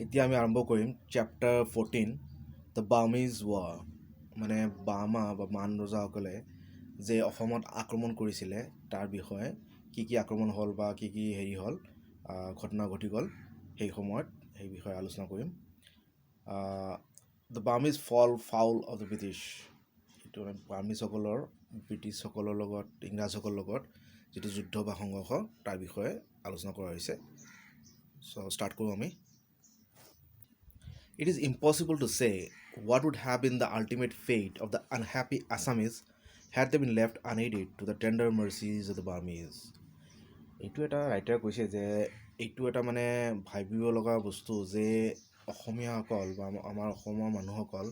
এতিয়া আমি আৰম্ভ কৰিম চেপ্টাৰ 14 দ্য বাৰ্মিজ ৱাৰ মানে বাৰ্মা বা মান ৰজাসকলে যে অসমত আক্ৰমণ কৰিছিলে তাৰ বিষয়ে কি আক্ৰমণ হ'ল বা কি হেৰি হ'ল ঘটনা ঘটি গ'ল সেই সময়ত সেই বিষয়ে আলোচনা কৰিম দ্য বাৰ্মিজ ফল ফাউল অফ দ্য ব্ৰিটিছ এইটো বাৰ্মিজসকলৰ ব্ৰিটিছসকলৰ লগত ইংৰাজসকলৰ লগত যিটো যুদ্ধ বা সংঘৰ্ষ তাৰ বিষয়ে আলোচনা কৰা হৈছে চ' ষ্টাৰ্ট কৰোঁ আমি It is impossible to say what would have been the ultimate fate of the unhappy Assamese had they been left unaided to the tender mercies of the Burmese. এইটো এটা ৰাইটাৰে কৈছে যে এইটো এটা মানে ভাবিব লগা বস্তু যে অসমীয়াসকল বা আমাৰ অসমৰ মানুহসকল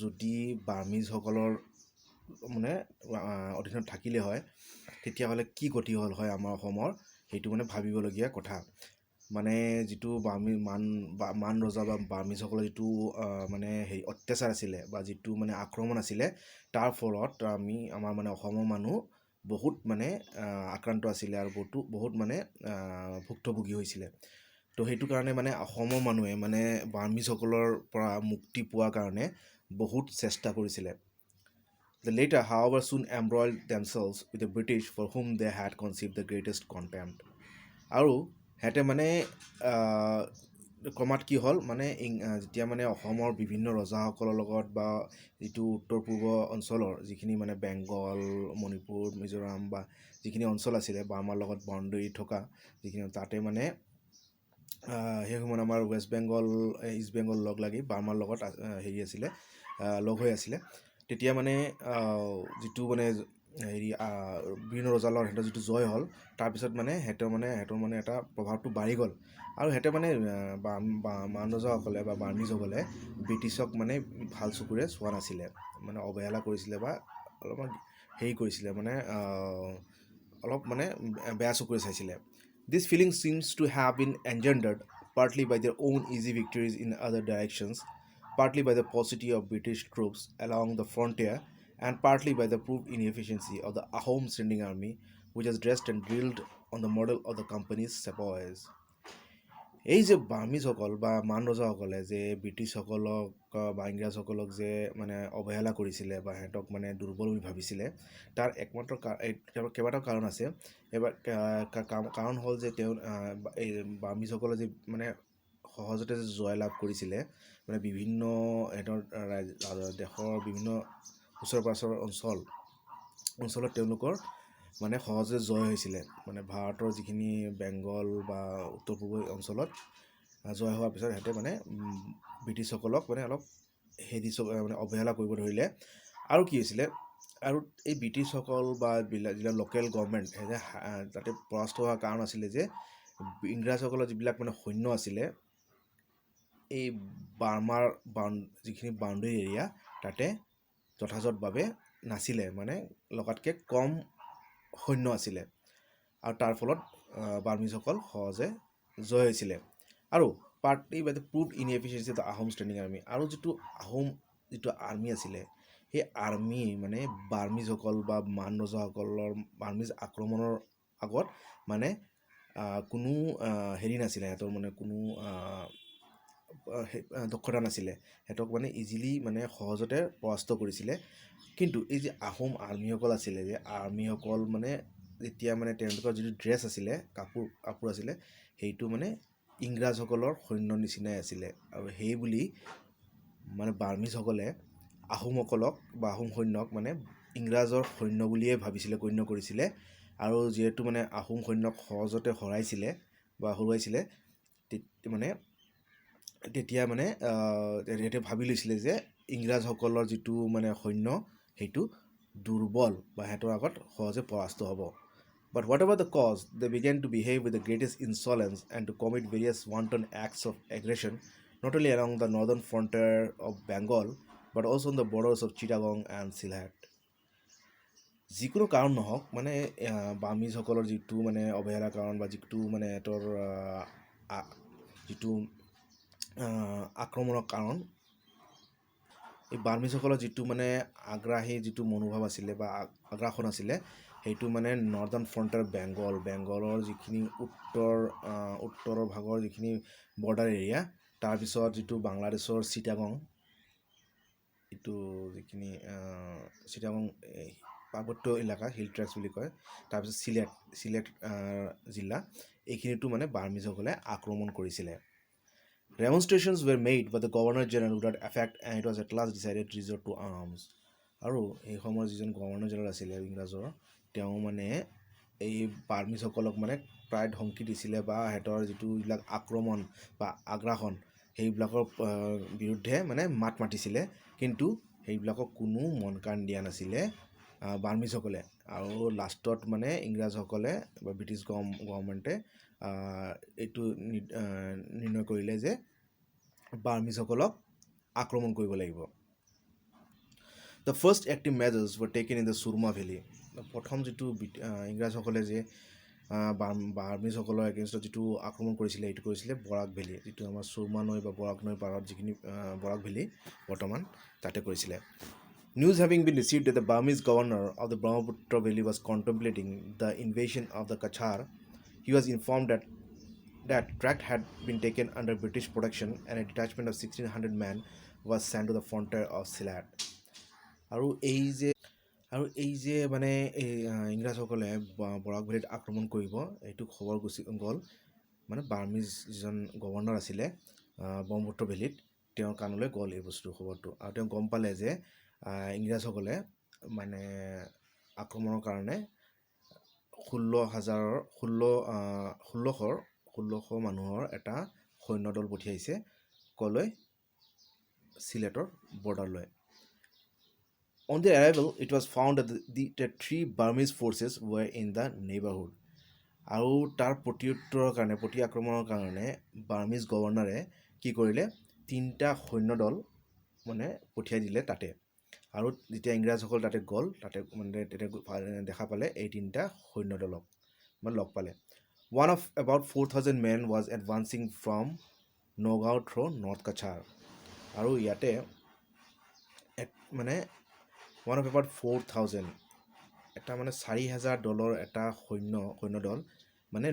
যদি বাৰ্মিজসকলৰ মানে অধীনত থাকিলে হয় তেতিয়াহ'লে কি গতি হ'ল হয় আমাৰ অসমৰ সেইটো মানে ভাবিবলগীয়া কথা মানে যিটো মান ৰজা বা বাৰ্মিজসকলৰ যিটো মানে হেৰি অত্যাচাৰ আছিলে বা যিটো মানে আক্ৰমণ আছিলে তাৰ ফলত আমাৰ মানে অসমৰ মানুহ বহুত মানে আক্ৰান্ত আছিলে আৰু বহুত মানে ভুক্তভোগী হৈছিলে তো সেইটো কাৰণে মানে অসমৰ মানুহে মানে বাৰ্মিজসকলৰ পৰা মুক্তি পোৱাৰ কাৰণে বহুত চেষ্টা কৰিছিলে The latter, however, soon embroiled themselves with the British for whom they had conceived the greatest contempt. আৰু সিহঁতে মানে ক্ৰমাৎ কি হ'ল মানে যেতিয়া মানে অসমৰ বিভিন্ন ৰজাসকলৰ লগত বা যিটো উত্তৰ পূৰ্ব অঞ্চলৰ যিখিনি মানে বেংগল মণিপুৰ মিজোৰাম বা যিখিনি অঞ্চল আছিলে বাৰ্মাৰ লগত বাউণ্ডেৰী থকা যিখিনি তাতে মানে সেই সময়ত আমাৰ ৱেষ্ট বেংগল ইষ্ট বেংগল লগ লাগি বাৰ্মাৰ লগত হেৰি আছিলে লগ হৈ আছিলে তেতিয়া মানে যিটো মানে হেৰি বিভিন্ন ৰজাৰ লগত সিহঁতৰ যিটো জয় হ'ল তাৰপিছত মানে সিহঁতৰ মানে এটা প্ৰভাৱটো বাঢ়ি গ'ল আৰু সিহঁতে মানে মান ৰজাসকলে বা বাৰ্মিজসকলে ব্ৰিটিছক মানে ভাল চকুৰে চোৱা নাছিলে মানে অৱহেলা কৰিছিলে বা অলপমান হেৰি কৰিছিলে মানে অলপ মানে বেয়া চকুৰে চাইছিলে This feeling seems to have been engendered partly by their own easy victories in other directions, partly by the paucity of British troops along the frontier, and partly by the proved inefficiency of the Ahom standing army, which was dressed and drilled on the model of the company's sepoys. এই যে বাৰ্মিজসকল বা মান ৰজাসকলে যে ব্ৰিটিছসকলক বা ইংৰাজসকলক যে মানে অৱহেলা কৰিছিলে বা সিহঁতক মানে দুৰ্বল বুলি ভাবিছিলে তাৰ একমাত্ৰ কেইবাটাও কাৰণ আছে এবাৰ কাৰণ হ'ল যে এই বাৰ্মিজসকলে যে মানে সহজতে যে জয়লাভ কৰিছিলে মানে বিভিন্ন সিহঁতৰ দেশৰ বিভিন্ন ওচৰ পাজৰৰ অঞ্চলত তেওঁলোকৰ মানে সহজে জয় হৈছিলে মানে ভাৰতৰ যিখিনি বেংগল বা উত্তৰ পূৰ্ব অঞ্চলত জয় হোৱাৰ পিছত সিহঁতে মানে ব্ৰিটিছসকলক মানে অলপ মানে অৱহেলা কৰিব ধৰিলে আৰু কি হৈছিলে আৰু এই ব্ৰিটিছসকল বা যিবিলাক লোকেল গভৰ্ণমেণ্ট তাতে পৰাস্ত হোৱাৰ কাৰণ আছিলে যে ইংৰাজসকলৰ যিবিলাক মানে সৈন্য আছিলে এই বাৰ্মাৰ যিখিনি বাউণ্ডেৰী এৰিয়া তাতে যথাযথভাৱে নাছিলে মানে লগাতকৈ কম সৈন্য আছিলে আৰু তাৰ ফলত বাৰ্মিজসকল সহজে জয় হৈছিলে আৰু partly by the proved inefficiency of the Ahom standing army আৰু যিটো আহোম যিটো আৰ্মি আছিলে সেই আৰ্মি মানে বাৰ্মিজসকল বা মান ৰজাসকলৰ বাৰ্মিজ আক্ৰমণৰ আগত মানে কোনো হেৰি নাছিলে সিহঁতৰ মানে কোনো দক্ষতা নাছিলে সিহঁতক মানে ইজিলি মানে সহজতে পৰাস্ত কৰিছিলে কিন্তু এই যে আহোম আৰ্মিসকল আছিলে যে আৰ্মিসকল মানে যেতিয়া মানে তেওঁলোকৰ যিটো ড্ৰেছ আছিলে কাপোৰ আছিলে সেইটো মানে ইংৰাজসকলৰ সৈন্যৰ নিচিনাই আছিলে আৰু সেই বুলি মানে বাৰ্মিজসকলে আহোমসকলক বা আহোম সৈন্যক মানে ইংৰাজৰ সৈন্য বুলিয়ে ভাবিছিলে গণ্য কৰিছিলে আৰু যিহেতু মানে আহোম সৈন্যক সহজতে হৰুৱাইছিলে মানে তেতিয়া মানে সিহঁতে ভাবি লৈছিলে যে ইংৰাজসকলৰ যিটো মানে সৈন্য সেইটো দুৰ্বল বা সিহঁতৰ আগত সহজে পৰাস্ত হ'ব But whatever the cause, they began to behave with the greatest insolence and to commit various wanton acts of aggression, not only along the northern frontier of Bengal, but also on the borders of Chittagong and Sylhet. যিকোনো কাৰণ নহওক মানে বাৰ্মিজসকলৰ যিটো মানে অৱহেলাৰ কাৰণ বা যিটো মানে সিহঁতৰ যিটো আক্ৰমণৰ কাৰণ এই বাৰ্মিজসকলৰ যিটো মানে আগ্ৰাহী যিটো মনোভাৱ আছিলে বা আগ্ৰাসন আছিলে সেইটো মানে নৰ্দাৰ্ণ ফ্ৰণ্টিয়াৰ বেংগলৰ যিখিনি উত্তৰৰ ভাগৰ যিখিনি বৰ্ডাৰ এৰিয়া তাৰপিছত যিটো বাংলাদেশৰ চিটাগং, এইটো যিখিনি চিটাগং পাৰ্বত্য এলেকা হিল ট্ৰেক্স বুলি কয়, তাৰপিছত চিলেট জিলা, এইখিনিতো মানে বাৰ্মিজসকলে আক্ৰমণ কৰিছিলে। Demonstrations were made by the Governor General without effect and it was at last decided to resort to arms. আৰু এই সময়ৰ যিজন গভৰ্ণৰ জেনেৰেল আছিলে ইংৰাজৰ, তেওঁ মানে এই বাৰ্মিজসকলক মানে প্ৰায় ধমকি দিছিলে বা সিহঁতৰ যিটো এইবিলাক আক্ৰমণ বা আগ্ৰাসন সেইবিলাকৰ বিৰুদ্ধে মানে মাত মাতিছিলে, কিন্তু সেইবিলাকক কোনো মন কাণ দিয়া নাছিলে বাৰ্মিজসকলে। আৰু লাষ্টত মানে ইংৰাজসকলে বা ব্ৰিটিছ গভৰ্ণমেণ্টে এইটো নিৰ্ণয় কৰিলে যে বাৰ্মিজসকলক আক্ৰমণ কৰিব লাগিব। The first active measures were taken in the Surma Valley. প্ৰথম যিটো ইংৰাজসকলে যে বাৰ্মিজসকলৰ এগেইনষ্টত যিটো আক্ৰমণ কৰিছিলে এইটো কৰিছিলে বৰাক ভেলী, যিটো আমাৰ চুৰমা নৈ বা বৰাক নৈৰ পাৰত যিখিনি বৰাক ভেলী বৰ্তমান তাতে কৰিছিলে। News having been received that the Burmese governor of the Brahmaputra Valley was contemplating the invasion of the Kachar, he was informed that tract had been taken under British protection and a detachment of 1600 men was sent to the frontier of Sylhet. আৰু এই যে মানে এই ইংৰাজসকলে বৰাক ভেলীত আক্ৰমণ কৰিব এইটো খবৰ গুচি গ'ল মানে বাৰ্মিজ যিজন গভৰ্ণৰ আছিলে ব্ৰহ্মপুত্ৰ ভেলীত, তেওঁৰ কাণলৈ গ'ল এই বস্তু খবৰটো, আৰু তেওঁ গম পালে যে ইংৰাজসকলে মানে আক্ৰমণৰ কাৰণে 1600 মানুহৰ এটা সৈন্যদল পঠিয়াইছে কলৈ, চিলেটৰ বৰ্ডাৰলৈ। On their arrival, it was found that the 3 Burmese forces were in the neighborhood. আৰু তাৰ প্ৰতি আক্ৰমণৰ কাৰণে বাৰ্মিজ গভৰ্ণৰে কি কৰিলে, 3টা সৈন্যদল মানে পঠিয়াই দিলে তাতে। আৰু যেতিয়া ইংৰাজসকল তাতে গ'ল, তাতে মানে দেখা পালে এই 3টা সৈন্যদলক মানে লগ পালে। One of about 4000 men was advancing from Nagaon through North Kachar. আৰু ইয়াতে মানে one of about 4000 এটা মানে 4000 দলৰ এটা সৈন্যদল মানে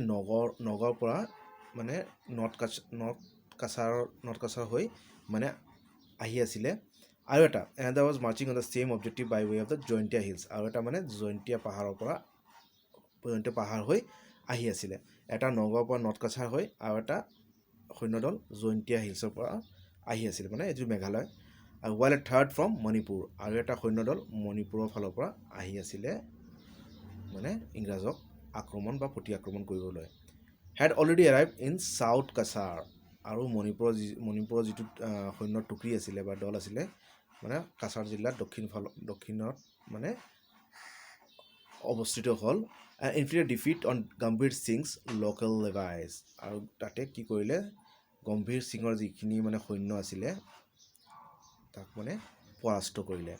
নগৰ পৰা মানে নৰ্থ কাছাৰ হৈ মানে আহি আছিলে। আৰু এটা another was marching on the same objective by way of the Jaintia hills, আৰু এটা মানে জয়ন্তীয়া পাহাৰ হৈ আহি আছিলে। এটা নগৰৰ পৰা নৰ্থ কাছাৰ হৈ আৰু এটা সৈন্যদল জয়ন্তীয়া হিলছৰ পৰা আহি আছিলে, মানে এইটো মেঘালয়। আৰু while a third from Manipur, আৰু এটা সৈন্যদল মণিপুৰৰ ফালৰ পৰা আহি আছিলে মানে ইংৰাজক আক্ৰমণ বা প্ৰতি আক্ৰমণ কৰিবলৈ। had already arrived in South Kachar, আৰু মণিপুৰৰ যিটো সৈন্যৰ টুকুৰি আছিলে বা দল আছিলে মানে কাছাৰ জিলাৰ দক্ষিণত মানে অৱস্থিত হ'ল। inflicted defeat on গম্ভীৰ সিংছ লোকেল লেভাইজ, আৰু তাতে কি কৰিলে, গম্ভীৰ সিঙৰ যিখিনি মানে সৈন্য আছিলে তাক মানে পৰাস্ত কৰিলে।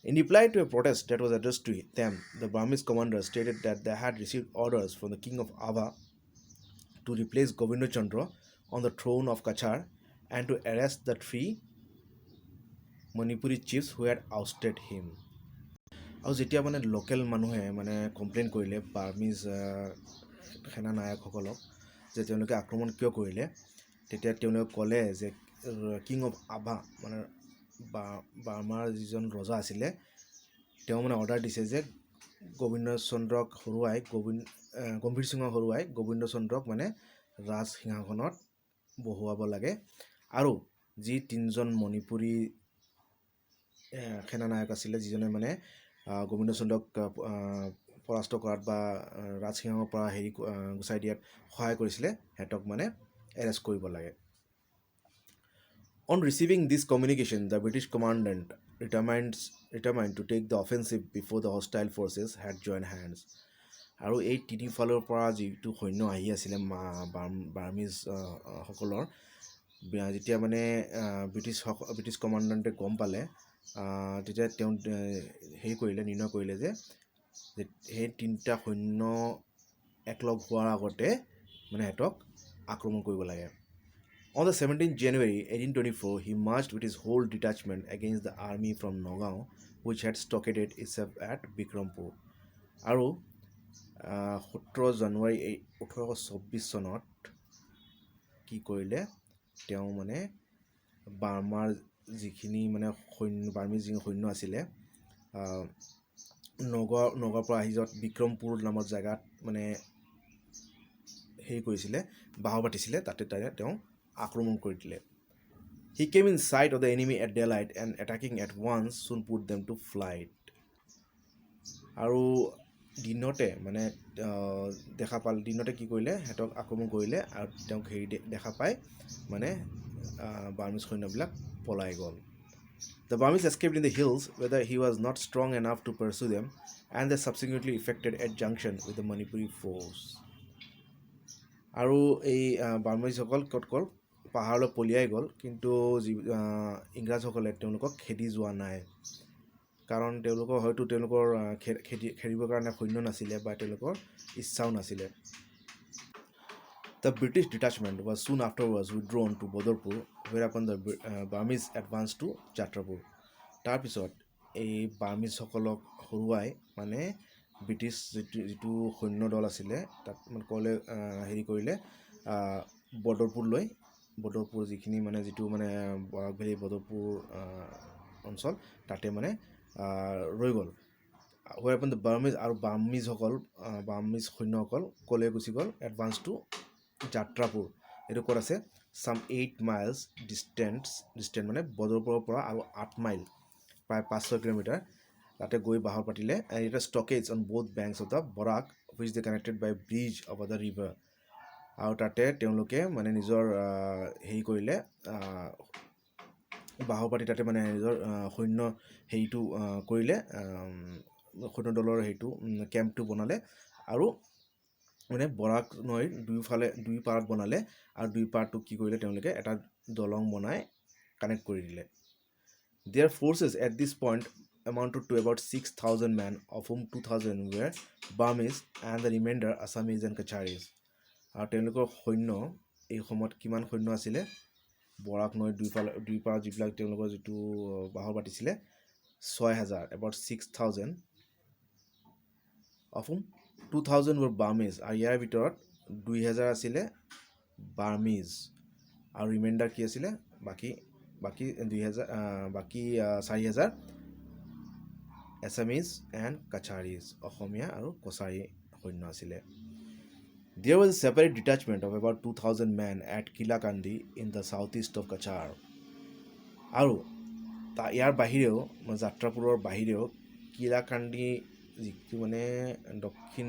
In reply to a protest that was addressed to them, the Burmese commander stated that they had received orders from the king of Ava to replace Govinda Chandra on the throne of Kachar and to arrest the 3 Manipuri chiefs who had ousted him. আৰু যেতিয়া মানে local মানুহে মানে complain কৰিলে Burmese সেনা নায়কসকলক যে তেওঁলোকে আক্ৰমণ কিয় কৰিলে, তেতিয়া তেওঁলোকে ক'লে যে কিং অফ আভা মানে বাৰ্মাৰ যিজন ৰজা আছিলে তেওঁ মানে অৰ্ডাৰ দিছে যে গম্ভীৰ সিঙক হৰুৱাই গোবিন্দ চন্দ্ৰক মানে ৰাজ সিংহাসনত বহুৱাব লাগে। আৰু যি 3জন মণিপুৰী সেনানায়ক আছিলে যিজনে মানে গোবিন্দ চন্দ্ৰক পৰাস্ত কৰাত বা ৰাজসিংহৰ পৰা গুচাই দিয়াত সহায় কৰিছিলে, সিহঁতক মানে এৰেষ্ট কৰিব লাগে। On receiving this communication, the British commandant determined to take the offensive before the hostile forces had joined hands. আৰু এই তিনিফালৰ পৰা যিটো সৈন্য আহি আছিলে বাৰ্মিজ সকলৰ, যেতিয়া মানে ব্ৰিটিছ কমাণ্ডাণ্টে গম পালে তেতিয়া তেওঁ নিৰ্ণয় কৰিলে যে সেই 3টা সৈন্য একলগ হোৱাৰ আগতে মানে সিহঁতক আক্ৰমণ কৰিব লাগে। On the 17th January 1824, he marched with his whole detachment against the army from Nagaon, which had stockaded itself at Bikrampur. আৰু 17 জানুৱাৰী 1824 চনত কি কৰিলে, তেওঁ মানে বাৰ্মাৰ যিখিনি মানে বাৰ্মিজ যিখিনি সৈন্য আছিলে নগাঁৱৰ পৰা আহি য'ত বিক্ৰমপুৰ নামৰ জেগাত মানে হেৰি কৰিছিলে বাহ পাতিছিলে তাতে তেওঁ আক্ৰমণ কৰি দিলে He came in sight of the enemy at daylight and attacking at once soon put them to flight আৰু দিনতে মানে দেখা পালে দিনতে কি কৰিলে হেতক আক্ৰমণ কৰিলে আৰু তেওঁক হেৰি দেখা পাই মানে বাৰ্মিজ সৈন্যবিলাক পলাই গ'ল The Burmese escaped in the hills whether he was not strong enough to pursue them and they subsequently effected a junction with the Manipuri force আৰু এই বাৰ্মিজসকল ক'ত গ'ল পাহাৰলৈ পলিয়াই গ'ল কিন্তু ইংৰাজসকলে তেওঁলোকক খেদি যোৱা নাই কাৰণ তেওঁলোকৰ হয়তো তেওঁলোকৰ খেদিবৰ কাৰণে সৈন্য নাছিলে বা তেওঁলোকৰ ইচ্ছাও নাছিলে The British detachment was soon afterwards withdrawn to Bodorpur whereupon the Burmese advanced to Jatrapur তাৰপিছত এই বাৰ্মিজসকলক হৰুৱাই মানে ব্ৰিটিছ যিটো সৈন্য দল আছিলে তাত মানে ক'লে হেৰি কৰিলে বদৰপুৰ যিখিনি মানে যিটো মানে বৰাক ভেলী বদৰপুৰ অঞ্চল তাতে মানে ৰৈ গ'ল whereupon the Burmese আৰু বাৰ্মিজ সৈন্যসকল ক'লে গুচি গ'ল এডভান্স টু যাত্ৰাপুৰ এইটো ক'ত আছে some 8 miles ডিষ্টেন্ট মানে বদৰপুৰৰ পৰা আৰু 8 মাইল প্ৰায় 500 কিলোমিটাৰ তাতে গৈ বাহৰ পাতিলে and it was stockades on both banks of the Barak which they connected by bridge over the river আৰু তাতে তেওঁলোকে মানে নিজৰ হেৰি কৰিলে বাহৰ পাতি তাতে মানে নিজৰ সৈন্য হেৰিটো কৰিলে সৈন্য দলৰ হেৰিটো কেম্পটো বনালে আৰু মানে বৰাক নৈৰ দুই পাৰত বনালে আৰু দুই পাৰটো কি কৰিলে তেওঁলোকে এটা দলং বনাই কানেক্ট কৰি দিলে Their forces at this point amounted to about 6,000 men of whom 2,000 were Burmese and the remainder Assamese and Kacharis আৰু তেওঁলোকৰ সৈন্য এই সময়ত কিমান সৈন্য আছিলে বৰাক নৈৰ দুই পাৰ যিবিলাক তেওঁলোকৰ যিটো বাহৰ পাতিছিলে 6,000 about 6,000 of whom 2,000 were Burmese আৰু ইয়াৰ ভিতৰত 2,000 আছিলে বাৰ্মিজ আৰু ৰিমাইণ্ডাৰ কি আছিলে বাকি 4,000 Assamese and Kacharis অসমীয়া আৰু কছাৰী সৈন্য আছিলে There was a separate detachment of about 2,000 men at Kilakandi in the southeast of Kachar আৰু ইয়াৰ বাহিৰেও যাত্ৰাপুৰৰ বাহিৰেও কিলাকান্দি যিটো মানে দক্ষিণ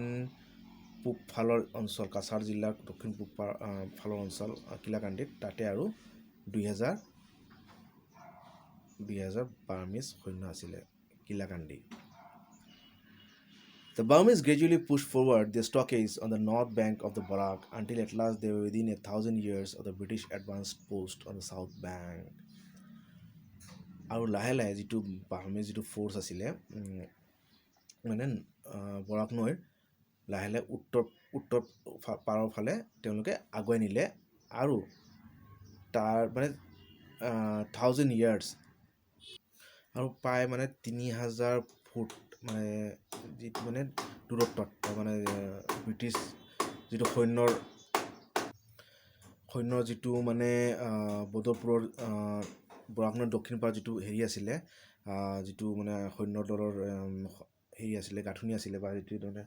পূব ফালৰ অঞ্চল কাছাৰ জিলাৰ দক্ষিণ পূব ফালৰ অঞ্চল কিলাকান্দিত তাতে আৰু 2,000 বাৰ্মিজ সৈন্য আছিলে কিলাকান্দি The Burmese gradually pushed forward their stockades on the north bank of the Barak until at last they were within 1,000 years of the British advanced post on the south bank. আৰু লাহে লাহে যিটো Burmese যিটো force আছিলে মানে বৰাক নৈৰ লাহে লাহে উত্তৰ পাৰৰ ফালে তেওঁলোকে আগুৱাই নিলে আৰু তাৰ মানে 1,000 years আৰু প্ৰায় মানে 3,000 ফুট মানে যিটো মানে দূৰত্বত মানে ব্ৰিটিছ যিটো সৈন্যৰ যিটো মানে বদৰপুৰৰ বৰাক নৈৰ দক্ষিণ পাৰ যিটো হেৰি আছিলে যিটো মানে সৈন্য দলৰ হেৰি আছিলে গাঁথনি আছিলে বা যিটো মানে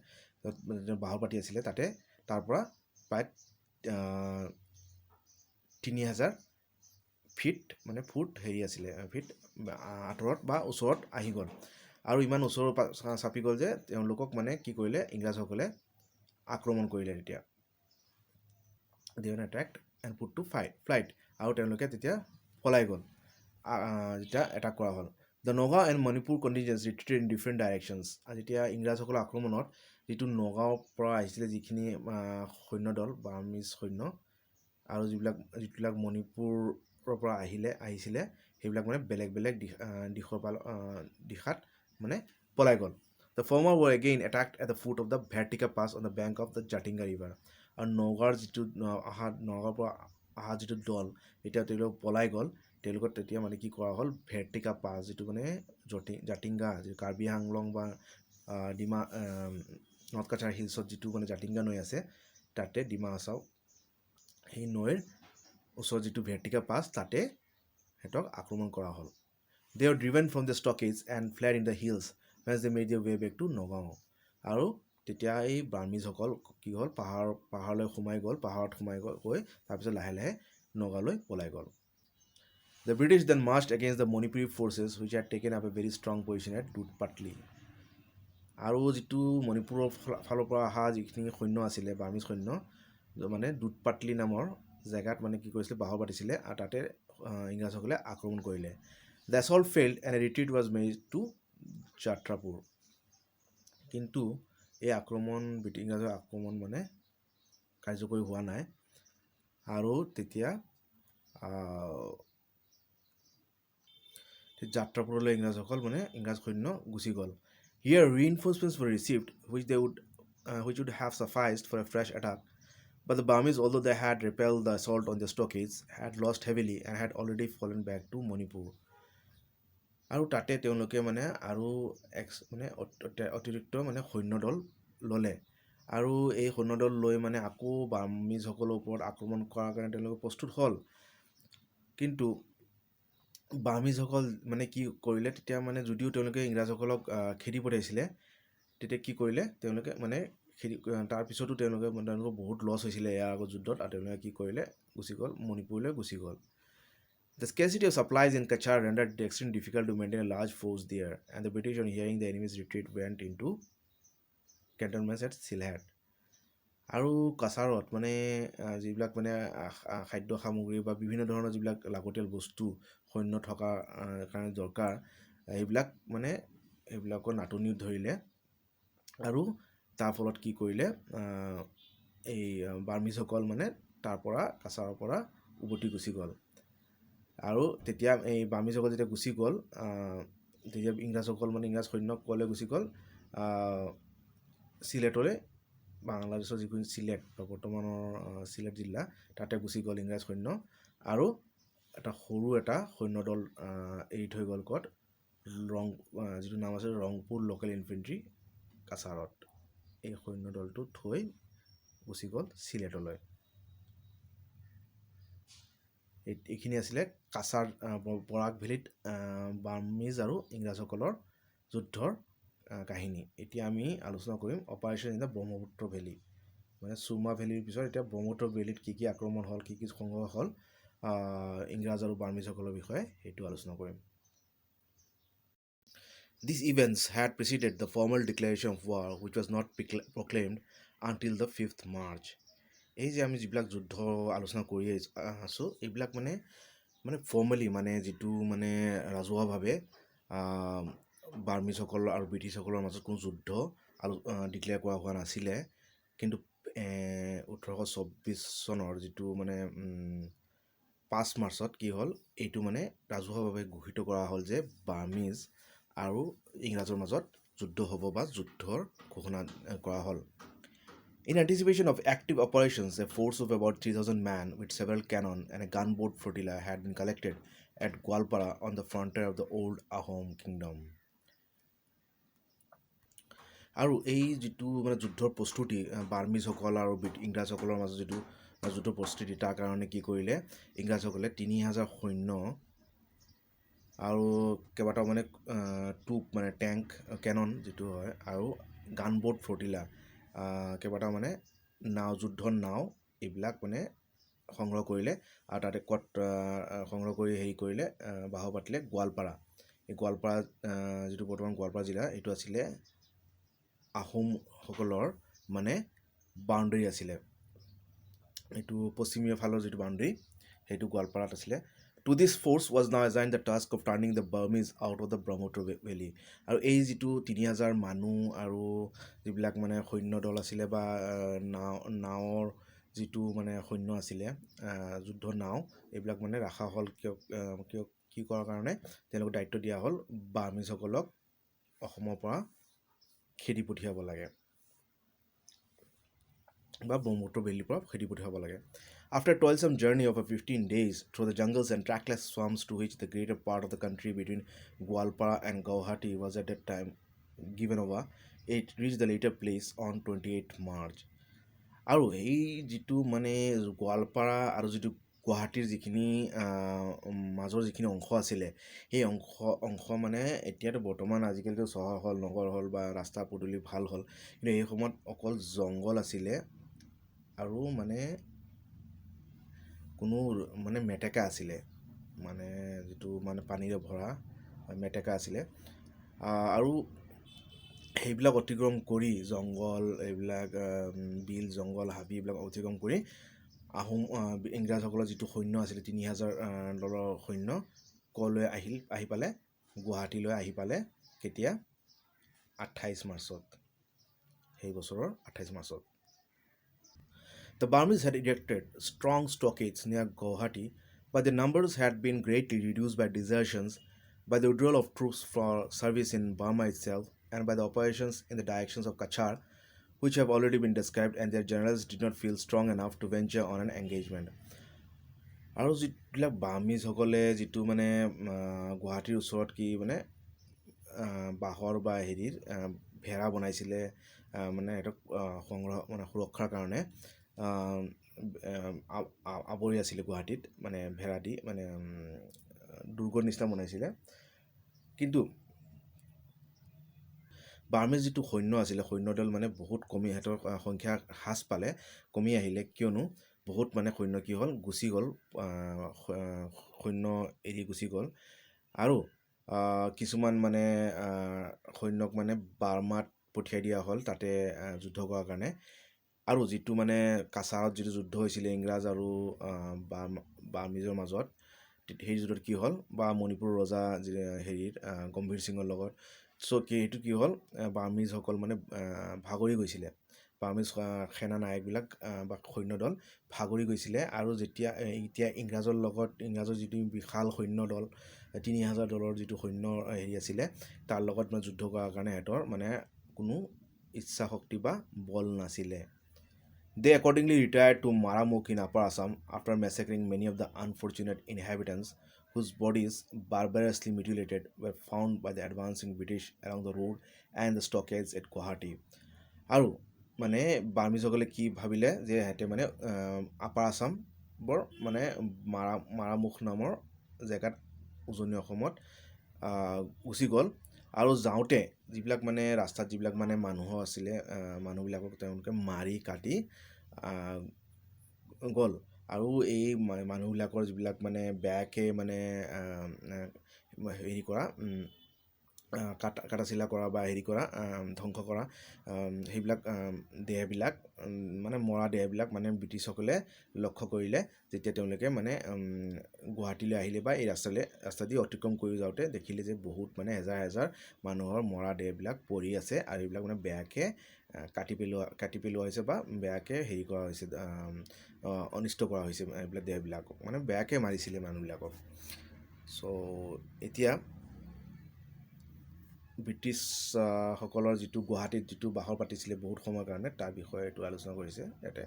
বাহৰ পাতি আছিলে তাতে তাৰ পৰা প্ৰায় 3,000 ফিট মানে ফুট হেৰি আছিলে ফিট আঁতৰত বা ওচৰত আহি গ'ল আৰু ইমান ওচৰৰ চাপি গ'ল যে তেওঁলোকক মানে কি কৰিলে ইংৰাজসকলে আক্ৰমণ কৰিলে তেতিয়া they were attacked and put to flight আৰু তেওঁলোকে তেতিয়া পলাই গ'ল যেতিয়া এটাক কৰা হ'ল The Naga and Manipur contingents retreated in different directions যেতিয়া ইংৰাজসকলৰ আক্ৰমণত যিটো নগাঁৱৰ পৰা আহিছিলে যিখিনি সৈন্য দল বাৰ্মিজ সৈন্য আৰু যিবিলাক মণিপুৰৰ পৰা আহিছিলে সেইবিলাক মানে বেলেগ দিশত মানে পলাই গ'ল The former were again attacked at the foot of the Bhartika Pass on the bank of the Jatinga River আৰু নগাঁৱৰ যিটো নগাঁৱৰ পৰা অহা যিটো দল এতিয়া তেওঁলোক পলাই গ'ল তেওঁলোকক তেতিয়া মানে কি কৰা হ'ল ভেৰ্টিকা পাছ যিটো মানে জাতিংগা যিটো কাৰ্বি আংলং বা ডিমা নৰ্থ কাছাৰ হিলছত যিটো মানে জাতিংগা নৈ আছে তাতে ডিমা হাছাও সেই নৈৰ ওচৰত যিটো ভেৰ্টিকা পাছ তাতে সিহঁতক আক্ৰমণ কৰা হ'ল। They were driven from the stockades and fled in the hills whence they made their way back to Nagaon. আৰু তেতিয়া এই বাৰ্মিজসকল কি হ'ল পাহাৰলৈ সোমাই গ'ল, পাহাৰত সোমাই গৈ তাৰপিছত লাহে লাহে নগাঁৱলৈ পলাই গ'ল। The British then marched against the Manipuri forces which had taken up a very strong position at Dutpatli। আৰু যিটো মণিপুৰৰ ফালৰ পৰা অহা যিখিনি সৈন্য আছিলে বাৰ্মিজ সৈন্য মানে দুধপাটলি নামৰ জেগাত মানে কি কৰিছিলে বাহৰ পাতিছিলে আৰু তাতে ইংৰাজসকলে আক্ৰমণ কৰিলে। The assault failed and a retreat was made to যাত্ৰাপুৰ। কিন্তু এই আক্ৰমণ ইংৰাজৰ আক্ৰমণ মানে কাৰ্যকৰী হোৱা নাই আৰু তেতিয়া যাত্ৰাপুৰলৈ ইংৰাজসকল মানে ইংৰাজ সৈন্য গুচি গ'ল। Here reinforcements were received which would have sufficed for a fresh attack, but the Burmese, although they had repelled the assault on the stockades, had lost heavily and had already fallen back to Manipur। আৰু তাতে তেওঁলোকে মানে আৰু মানে অতিৰিক্ত মানে সৈন্যদল ল'লে আৰু এই সৈন্যদল লৈ মানে আকৌ বাৰ্মিজসকলৰ ওপৰত আক্ৰমণ কৰাৰ কাৰণে তেওঁলোকে প্ৰস্তুত হ'ল। কিন্তু বাৰ্মিজসকল মানে কি কৰিলে তেতিয়া মানে যদিও তেওঁলোকে ইংৰাজসকলক খেদি পঠাইছিলে তেতিয়া কি কৰিলে তেওঁলোকে মানে তাৰপিছতো তেওঁলোকৰ বহুত লছ হৈছিলে ইয়াৰ আগৰ যুদ্ধত আৰু তেওঁলোকে কি কৰিলে গুচি গ'ল মণিপুৰলৈ গুচি গ'ল। The scarcity of supplies in Kachar rendered it extremely difficult to maintain a large force there, and the British, on hearing the enemy's retreat, went into cantonments at Sylhet। আৰু কাছাৰত মানে যিবিলাক মানে খাদ্য সামগ্ৰী বা বিভিন্ন ধৰণৰ যিবিলাক লাগতিয়াল বস্তু সৈন্য থকাৰ কাৰণে দৰকাৰ সেইবিলাকৰ নাটনি ধৰিলে আৰু তাৰ ফলত কি কৰিলে এই বাৰ্মিজসকল মানে তাৰ পৰা কাছাৰৰ পৰা উভতি গুচি গ'ল। আৰু তেতিয়া এই বাৰ্মিজসকল যেতিয়া গুচি গ'ল তেতিয়া ইংৰাজসকল মানে ইংৰাজ সৈন্য ক'লৈ গুচি গ'ল চিলেটলৈ, বাংলাদেশৰ যিখন চিলেট বা বৰ্তমানৰ চিলেট জিলা তাতে গুচি গ'ল ইংৰাজ সৈন্য আৰু সৰু এটা সৈন্যদল এৰি থৈ গ'ল ক'ত যিটো নাম আছে ৰংপুৰ লোকেল ইনফেণ্ট্ৰি কাছাৰত। এই সৈন্যদলটো থৈ গুচি গ'ল চিলেটলৈ। এইখিনি আছিলে কাছাৰ বৰাক ভেলীত বাৰ্মিজ আৰু ইংৰাজসকলৰ যুদ্ধৰ কাহিনী। এতিয়া আমি আলোচনা কৰিম operation in the Brahmaputra valley, মানে চুৰমা ভেলীৰ পিছত এতিয়া ব্ৰহ্মপুত্ৰ ভেলীত কি আক্ৰমণ হ'ল, কি সংঘৰ্ষ হ'ল ইংৰাজ আৰু বাৰ্মিজসকলৰ বিষয়ে সেইটো আলোচনা কৰিম। These events had preceded the formal declaration of war which was not proclaimed until the 5th March। এই যে আমি যিবিলাক যুদ্ধ আলোচনা কৰি আছোঁ এইবিলাক মানে ফৰ্মেলি মানে যিটো মানে ৰাজহুৱাভাৱে বাৰ্মিজসকল আৰু ব্ৰিটিছসকলৰ মাজত কোনো যুদ্ধ ডিক্লেয়াৰ কৰা হোৱা নাছিলে। কিন্তু 1824 চনৰ যিটো মানে 5 মাৰ্চত কি হ'ল এইটো মানে ৰাজহুৱাভাৱে ঘোষিত কৰা হ'ল যে বাৰ্মিজ আৰু ইংৰাজৰ মাজত যুদ্ধ হ'ব বা যুদ্ধৰ ঘোষণা কৰা হ'ল। In anticipation of active operations, a force of about 3,000 men with several cannon and a gunboat flotilla had been collected at Gwalpara on the frontier of the old Assam kingdom। আৰু এই যিটো মানে যুদ্ধৰ প্ৰস্তুতি বাৰ্মিজসকল আৰু ইংৰাজসকলৰ মাজত যিটো যুদ্ধৰ প্ৰস্তুতি তাৰ কাৰণে কি কৰিলে ইংৰাজসকলে 3,000 সৈন্য আৰু কেইবাটাও মানে মানে টেংক কেনন যিটো হয় আৰু গানবোট ফ্লটিলা কেইবাটাও মানে যুদ্ধৰ নাও এইবিলাক মানে সংগ্ৰহ কৰিলে আৰু তাতে সংগ্ৰহ কৰি কৰিলে বাহ পাতিলে গোৱালপাৰা। এই গোৱালপাৰা যিটো বৰ্তমান গোৱালপাৰা জিলা এইটো আছিলে আহোমসকলৰ মানে বাউণ্ডেৰী আছিলে। এইটো পশ্চিমীয়া ফালৰ যিটো বাউণ্ডেৰী সেইটো গোৱালপাৰাত আছিলে। To this force was now assigned the task of turning the Burmese out of the Brahmaputra Valley। আৰু এই যিটো 3,000 মানুহ আৰু যিবিলাক মানে সৈন্যদল আছিলে বা নাৱৰ যিটো মানে সৈন্য আছিলে যুদ্ধৰ নাও এইবিলাক মানে ৰখা হ'ল কিয় কি কৰাৰ কাৰণে তেওঁলোকক দায়িত্ব দিয়া হ'ল বাৰ্মিজসকলক অসমৰ পৰা খেদি পঠিয়াব লাগে বা ব্ৰহ্মপুত্ৰ ভেলীৰ পৰা খেদি পঠিয়াব লাগে। After a toilsome journey of 15 days through the jungles and trackless swamps to which the greater part of the country between Gwalpara and Guwahati was at that time given over, it reached the later place on 28th March। আৰু এই যিটো মানে গোৱালপাৰা আৰু যিটো গুৱাহাটীৰ যিখিনি মাজৰ যিখিনি অংশ আছিলে সেই অংশ মানে এতিয়াতো বৰ্তমান আজিকালিতো চহৰ হ'ল নগৰ হ'ল বা ৰাস্তা পদূলি ভাল হ'ল, কিন্তু এই সময়ত অকল জংঘল আছিলে আৰু মানে কোনো মানে মেটেকা আছিলে, মানে যিটো মানে পানীৰে ভৰা মেটেকা আছিলে। আৰু সেইবিলাক অতিক্ৰম কৰি জংঘল এইবিলাক বিল জংঘল হাবি এইবিলাক অতিক্ৰম কৰি ইংৰাজসকলৰ যিটো সৈন্য আছিলে ৩,০০০ দলৰ সৈন্য কলৈ আহি পালে গুৱাহাটীলৈ আহি পালে কেতিয়া ২৮ মাৰ্চত, সেই বছৰৰ ২৮ মাৰ্চত। The Burmese had erected strong stockades near Guwahati, but their numbers had been greatly reduced by desertions, by the withdrawal of troops for service in Burma itself, and by the operations in the directions of Kachar, which have already been described, and their generals did not feel strong enough to venture on an engagement. আৰু যিবিলাক বাৰ্মিজসকলে যিটো মানে গুৱাহাটীৰ ওচৰত কি মানে বাঁহৰ বা হেৰিৰ ভেড়া বনাইছিলে, মানে সিহঁতক সংগ্ৰহ মানে সুৰক্ষাৰ কাৰণে আৱৰি আছিলে গুৱাহাটীত, মানে ভেড়া দি মানে দুৰ্গৰ নিচিনা বনাইছিলে। কিন্তু বাৰ্মিজ যিটো সৈন্য আছিলে সৈন্যদল মানে বহুত কমি সিহঁতৰ সংখ্যা হ্ৰাস পালে, কমি আহিলে, কিয়নো বহুত মানে সৈন্য কি হ'ল গুচি গ'ল, সৈন্য এৰি গুচি গ'ল। আৰু কিছুমান মানে সৈন্যক মানে বাৰ্মাত পঠিয়াই দিয়া হ'ল তাতে যুদ্ধ কৰাৰ কাৰণে। আৰু যিটো মানে কাছাৰত যিটো যুদ্ধ হৈছিলে ইংৰাজ আৰু বাৰ্মিজৰ মাজত, সেই যুদ্ধত কি হ'ল বা মণিপুৰৰ ৰজা হেৰিৰ গম্ভীৰ সিঙৰ লগত, সেইটো কি হ'ল বাৰ্মিজসকল মানে ভাগৰি গৈছিলে, বাৰ্মিজ সেনা নায়কবিলাক বা সৈন্যদল ভাগৰি গৈছিলে। আৰু এতিয়া ইংৰাজৰ যিটো বিশাল সৈন্যদল ৩,০০০ দলৰ যিটো সৈন্য হেৰি আছিলে তাৰ লগত মানে যুদ্ধ কৰাৰ কাৰণে সিহঁতৰ মানে কোনো ইচ্ছা শক্তি বা বল নাছিলে। They accordingly retired to Maramuk in Upper Assam after massacring many of the unfortunate inhabitants whose bodies, barbarously mutilated, were found by the advancing British along the road and the stockades at Guwahati. আৰু মানে বাৰ্মিজসকলে কি ভাবিলে যে সিহঁতে মানে upper আছামৰ মানে মাৰামুখ নামৰ জেগাত উজনি অসমত গুচি গ'ল। আৰু যাওঁতে যিবিলাক মানে ৰাস্তাত যিবিলাক মানে মানুহ আছিলে মানুহবিলাকক তেওঁলোকে মাৰি কাটি গ'ল। আৰু এই মানুহবিলাকৰ যিবিলাক মানে বেয়াকৈ মানে হেৰি কৰা কাটা চিলা কৰা বা হেৰি কৰা ধ্বংস কৰা সেইবিলাক দেহবিলাক মানে মৰা দেহবিলাক মানে ব্ৰিটিছসকলে লক্ষ্য কৰিলে, যেতিয়া তেওঁলোকে মানে গুৱাহাটীলৈ আহিলে বা এই ৰাস্তা দি অতিক্ৰম কৰি যাওঁতে দেখিলে যে বহুত মানে হেজাৰ হেজাৰ মানুহৰ মৰা দেহবিলাক পৰি আছে, আৰু এইবিলাক মানে বেয়াকৈ কাটি পেলোৱা হৈছে বা বেয়াকৈ হেৰি কৰা হৈছে, অনিষ্ট কৰা হৈছে এইবিলাক দেহবিলাকক, মানে বেয়াকৈ মাৰিছিলে মানুহবিলাকক। চ' এতিয়া ব্ৰিটিছ সকলৰ যিটো গুৱাহাটীত যিটো বাহৰ পাতিছিলে বহুত সময়ৰ কাৰণে, তাৰ বিষয়ে এইটো আলোচনা কৰিছে ইয়াতে।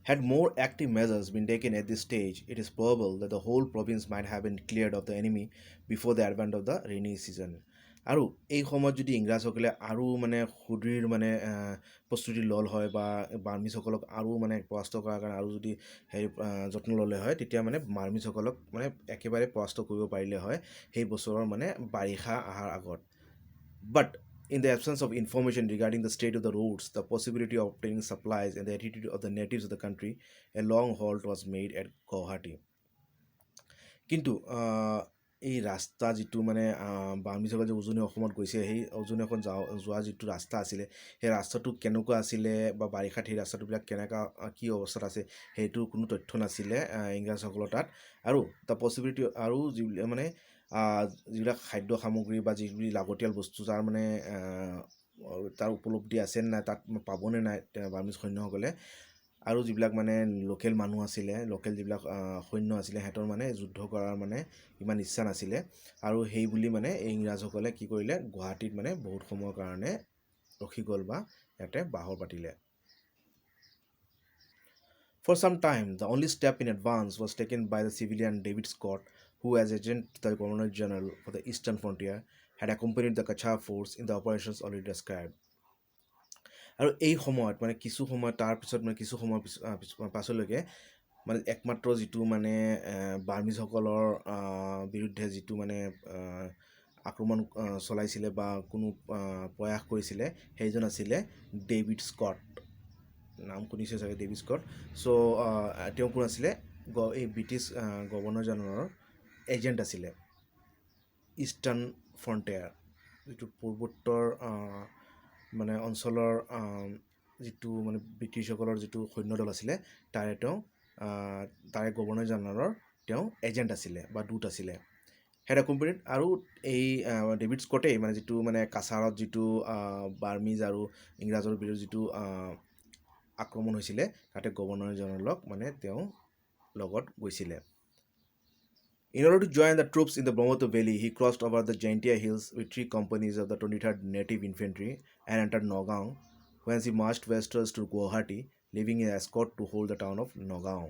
Had more active measures been taken at this stage, it is probable that the whole province might have been cleared of the enemy before the advent of the rainy season. আৰু এই সময়ত যদি ইংৰাজসকলে আৰু মানে সুদৃঢ় মানে প্ৰস্তুতি ল'ল হয় বা বাৰ্মিজসকলক আৰু মানে পৰাস্ত কৰাৰ কাৰণে আৰু যদি যত্ন ল'লে হয়, তেতিয়া মানে বাৰ্মিজসকলক মানে একেবাৰে পৰাস্ত কৰিব পাৰিলে হয় সেই বছৰৰ মানে বাৰিষা অহাৰ আগত। But in the absence of information regarding the state of the roads, the possibility of obtaining supplies, and the attitude of the natives of the country, a long halt was made at Guwahati. কিন্তু এই ৰাস্তা যিটো মানে বাৰ্মিজসকলে যে উজনি অসমত গৈছে, সেই উজনি অসমত যোৱা যিটো ৰাস্তা আছিলে সেই ৰাস্তাটো কেনেকুৱা আছিলে বা বাৰিষাত সেই ৰাস্তাটোবিলাক কেনেকুৱা কি অৱস্থাত আছে সেইটো কোনো তথ্য নাছিলে ইংৰাজসকলৰ তাত। আৰু দ্য পচিবিলিটি আৰু মানে যিবিলাক খাদ্য সামগ্ৰী বা যিবিলাক লাগতিয়াল বস্তু তাৰ মানে তাৰ উপলব্ধি আছে নাই, তাত পাবনে নাই বাৰ্মিজ সৈন্যসকলে, আৰু যিবিলাক মানে লোকেল মানুহ আছিলে, লোকেল যিবিলাক সৈন্য আছিলে সিহঁতৰ মানে যুদ্ধ কৰাৰ মানে ইমান ইচ্ছা নাছিলে। আৰু সেই বুলি মানে ইংৰাজসকলে কি কৰিলে, গুৱাহাটীত মানে বহুত সময়ৰ কাৰণে ৰখি গ'ল বা ইয়াতে বাহৰ পাতিলে। For some time, the only step in advance was taken by the civilian David Scott, who, as agent to the Governor General for the Eastern Frontier, had accompanied the Kachar force in the operations already described. আৰু এই সময়ত মানে কিছু সময় তাৰ পিছত মানে কিছু সময় পাছলৈকে মানে একমাত্ৰ যিটো মানে বাৰ্মিজসকলৰ বিৰুদ্ধে যিটো মানে আক্ৰমণ চলাইছিলে বা কোনো প্ৰয়াস কৰিছিলে সেইজন আছিলে ডেভিড স্কট। নাম শুনিছে চাগে ডেভিড স্কট। চ' তেওঁ কোন আছিলে এই ব্ৰিটিছ গভৰ্ণৰ জেনেৰেলৰ এজেণ্ট আছিলে ইষ্টাৰ্ণ ফ্ৰণ্টিয়াৰ, যিটো পূৰ্বোত্তৰ মানে অঞ্চলৰ যিটো মানে ব্ৰিটিছসকলৰ যিটো সৈন্যদল আছিলে তাৰে তাৰে গভৰ্ণৰ জেনেৰেলৰ তেওঁ এজেণ্ট আছিলে বা দূত আছিলে হেড কোম্পানীত। আৰু এই ডেভিড স্কটেই মানে যিটো মানে কাছাৰত যিটো বাৰ্মিজ আৰু ইংৰাজৰ বিৰুদ্ধে যিটো আক্ৰমণ হৈছিলে তাতে গভৰ্ণৰ জেনেৰেলক মানে তেওঁ লগত গৈছিলে। In order to join the troops in the Brahmaputra Valley, he crossed over the Jaintia Hills with 3 companies of the 23rd Native Infantry and entered Nagaon, whence he marched westwards to Guwahati, leaving an escort to hold the town of Nagaon.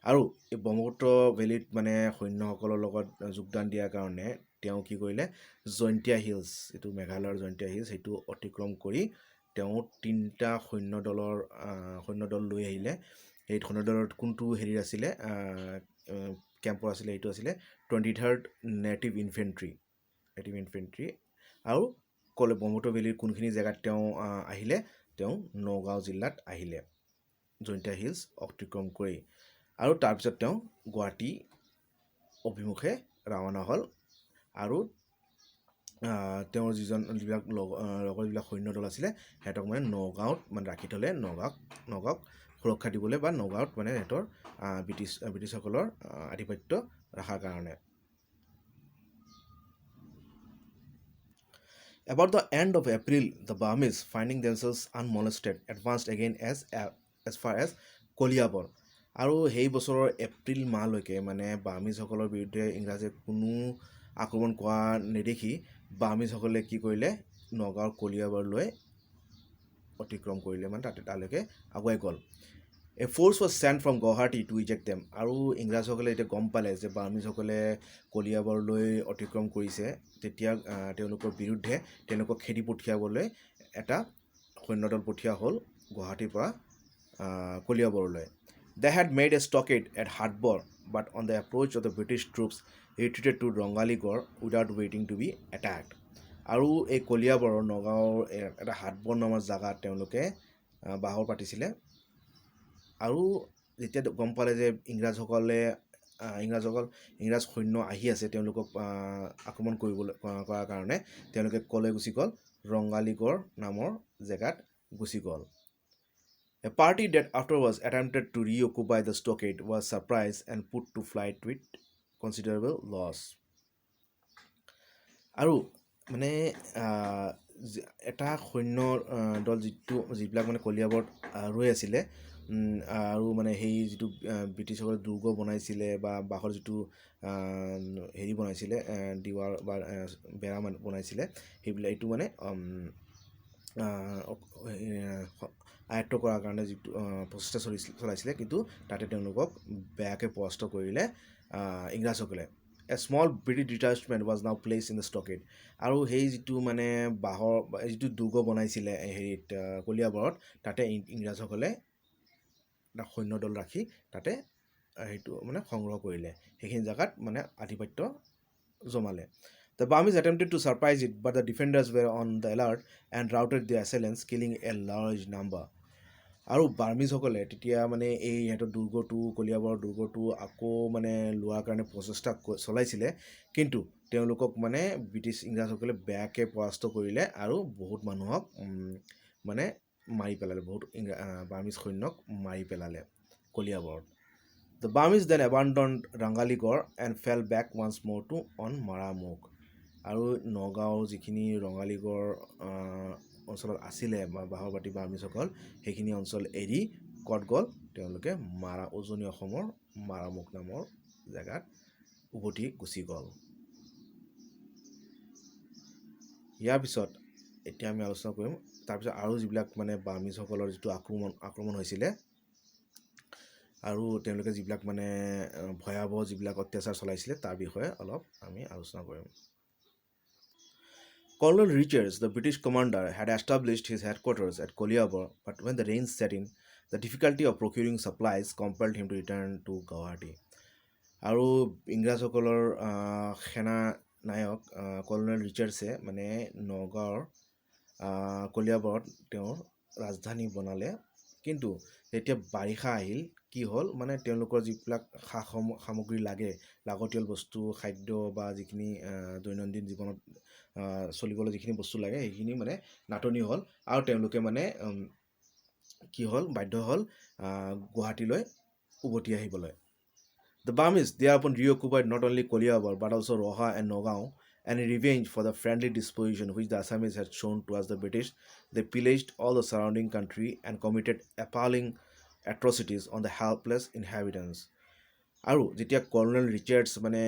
আৰু এই ব্ৰহ্মপুত্ৰ ভেলীত মানে সৈন্যসকলৰ লগত যোগদান দিয়াৰ কাৰণে তেওঁ কি কৰিলে, জয়ন্তীয়া হিলছ, এইটো মেঘালয়ৰ জয়ন্তীয়া হিলছ, সেইটো অতিক্ৰম কৰি তেওঁ 3টা সৈন্যদল লৈ আহিলে। সেই সৈন্যদলত কোনটো হেৰিৰ আছিলে কেম্পৰ আছিলে, এইটো আছিলে 23rd নেটিভ ইনফেণ্ট্ৰি। আৰু ব্ৰহ্মপুত্ৰ ভেলীৰ কোনখিনি জেগাত তেওঁ আহিলে, তেওঁ নগাঁও জিলাত আহিলে জয়ন্তীয়া হিলছ অতিক্ৰম কৰি। আৰু তাৰপিছত তেওঁ গুৱাহাটী অভিমুখে ৰাওনা হ'ল। আৰু তেওঁৰ যিবিলাক লগৰ যিবিলাক সৈন্যদল আছিলে সিহঁতক মানে নগাঁৱত মানে ৰাখি থ'লে, নগাঁৱক সুৰক্ষা দিবলৈ বা নগাঁৱত মানে সিহঁতৰ ব্ৰিটিছসকলৰ আধিপত্য ৰখাৰ কাৰণে। About the end of April, the Burmese, finding themselves unmolested, advanced again as far as Kaliabor. আৰু সেই বছৰৰ এপ্ৰিল মাহলৈকে মানে বাৰ্মিজসকলৰ বিৰুদ্ধে ইংৰাজে কোনো আক্ৰমণ কৰা নেদেখি বাৰ্মিজসকলে কি কৰিলে, নগাঁৱৰ কলিয়াবৰলৈ অতিক্ৰম কৰিলে, মানে তালৈকে আগুৱাই গ'ল। A force was sent from Guwahati to eject them. আৰু ইংৰাজসকলে এতিয়া গম পালে যে বাৰ্মিজসকলে কলিয়াবৰলৈ অতিক্ৰম কৰিছে, তেতিয়া তেওঁলোকৰ বিৰুদ্ধে তেওঁলোকক খেদি পঠিয়াবলৈ এটা সৈন্যদল পঠিওৱা হ'ল গুৱাহাটীৰ পৰা কলিয়াবৰলৈ। They had made a stockade at Hatbor, but on the approach of the British troops, retreated to Rongaligor without waiting to be attacked. আৰু এই কলিয়াবৰৰ নগাঁৱৰ এটা হাটবৰ নামৰ জেগাত তেওঁলোকে বাহৰ পাতিছিলে। আৰু যেতিয়া গম পালে যে ইংৰাজ সৈন্য আহি আছে তেওঁলোকক আক্ৰমণ কৰাৰ কাৰণে, তেওঁলোকে কলৈ গুচি গ'ল, ৰংগালীগড় নামৰ জেগাত গুচি গ'ল। A party that afterwards attempted to reoccupy the stockade was surprised and put to flight with considerable loss. আৰু মানে এটা সৈন্য দল যিবিলাক মানে কলিয়াবৰত ৰৈ আছিলে, আৰু মানে সেই যিটো ব্ৰিটিছসকলে দুৰ্গ বনাইছিলে বা বাঁহৰ যিটো হেৰি বনাইছিলে, দিৱাৰ বা বেৰা বনাইছিলে, সেইবিলাক এইটো মানে আয়ত্ব কৰাৰ কাৰণে যিটো প্ৰচেষ্টা চলাইছিলে, কিন্তু তাতে তেওঁলোকক বেয়াকৈ পৰাস্ত কৰিলে ইংৰাজসকলে। A small British detachment was now placed in the stockade. আৰু সেই যিটো মানে বাঁহৰ যিটো দুৰ্গ বনাইছিলে হেৰিত কলিয়াবৰত, তাতে ইংৰাজসকলে এটা সৈন্যদল ৰাখি তাতে সেইটো মানে সংগ্ৰহ কৰিলে, সেইখিনি জেগাত মানে আধিপত্য জমালে। The Burmese attempted to surprise it, but the defenders were on the alert and routed their assailants, killing a large number. আৰু বাৰ্মিজসকলে তেতিয়া মানে এই সিহঁতৰ কলিয়াবৰৰ দুৰ্গটো আকৌ মানে লোৱাৰ কাৰণে প্ৰচেষ্টা চলাইছিলে, কিন্তু তেওঁলোকক মানে ইংৰাজসকলে বেয়াকৈ পৰাস্ত কৰিলে আৰু বহুত মানুহক মানে মাৰি পেলালে, বহুত বাৰ্মিজ সৈন্যক মাৰি পেলালে কলিয়াবৰত। The Burmese then abandoned Rangaligor and fell back once more to on Maramuk. আৰু নগাঁৱৰ যিখিনি ৰঙালীগড় অঞ্চলত আছিলে বা বাহৰবাটী বাৰ্মিজসকল, সেইখিনি অঞ্চল এৰি ক'ত গ'ল, তেওঁলোকে উজনি অসমৰ মাৰামুখ নামৰ জেগাত উভতি গুচি গ'ল। ইয়াৰ পিছত এতিয়া আমি আলোচনা কৰিম তাৰপিছত আৰু যিবিলাক মানে বাৰ্মিজসকলৰ যিটো আক্ৰমণ হৈছিলে আৰু তেওঁলোকে যিবিলাক মানে ভয়াৱহ যিবিলাক অত্যাচাৰ চলাইছিলে তাৰ বিষয়ে অলপ আমি আলোচনা কৰিম। Colonel Richards, the British commander, had established his headquarters at Koliabor, but when the rains set in, The difficulty of procuring supplies compelled him to return to Guwahati. আৰু ইংৰাজসকলৰ সেনানায়ক কৰ্ণেল ৰিচাৰ্ডছে মানে নগাঁৱৰ কলিয়াবৰত তেওঁৰ ৰাজধানী বনালে। কিন্তু যেতিয়া বাৰিষা আহিল কি হ'ল মানে তেওঁলোকৰ যিবিলাক সামগ্ৰী লাগে, লাগতিয়াল বস্তু, খাদ্য বা যিখিনি দৈনন্দিন জীৱনত চলিবলৈ যিখিনি বস্তু লাগে সেইখিনি মানে নাটনি হ'ল আৰু তেওঁলোকে মানে কি হ'ল বাধ্য হ'ল গুৱাহাটীলৈ উভতি আহিবলৈ। The Burmese thereupon reoccupied not only Koliabar but also Roha and Nogao, and in revenge for the friendly disposition which the Assamese had shown towards the British, they pillaged all the surrounding country and committed appalling atrocities on the helpless inhabitants. আৰু যেতিয়া colonel Richards মানে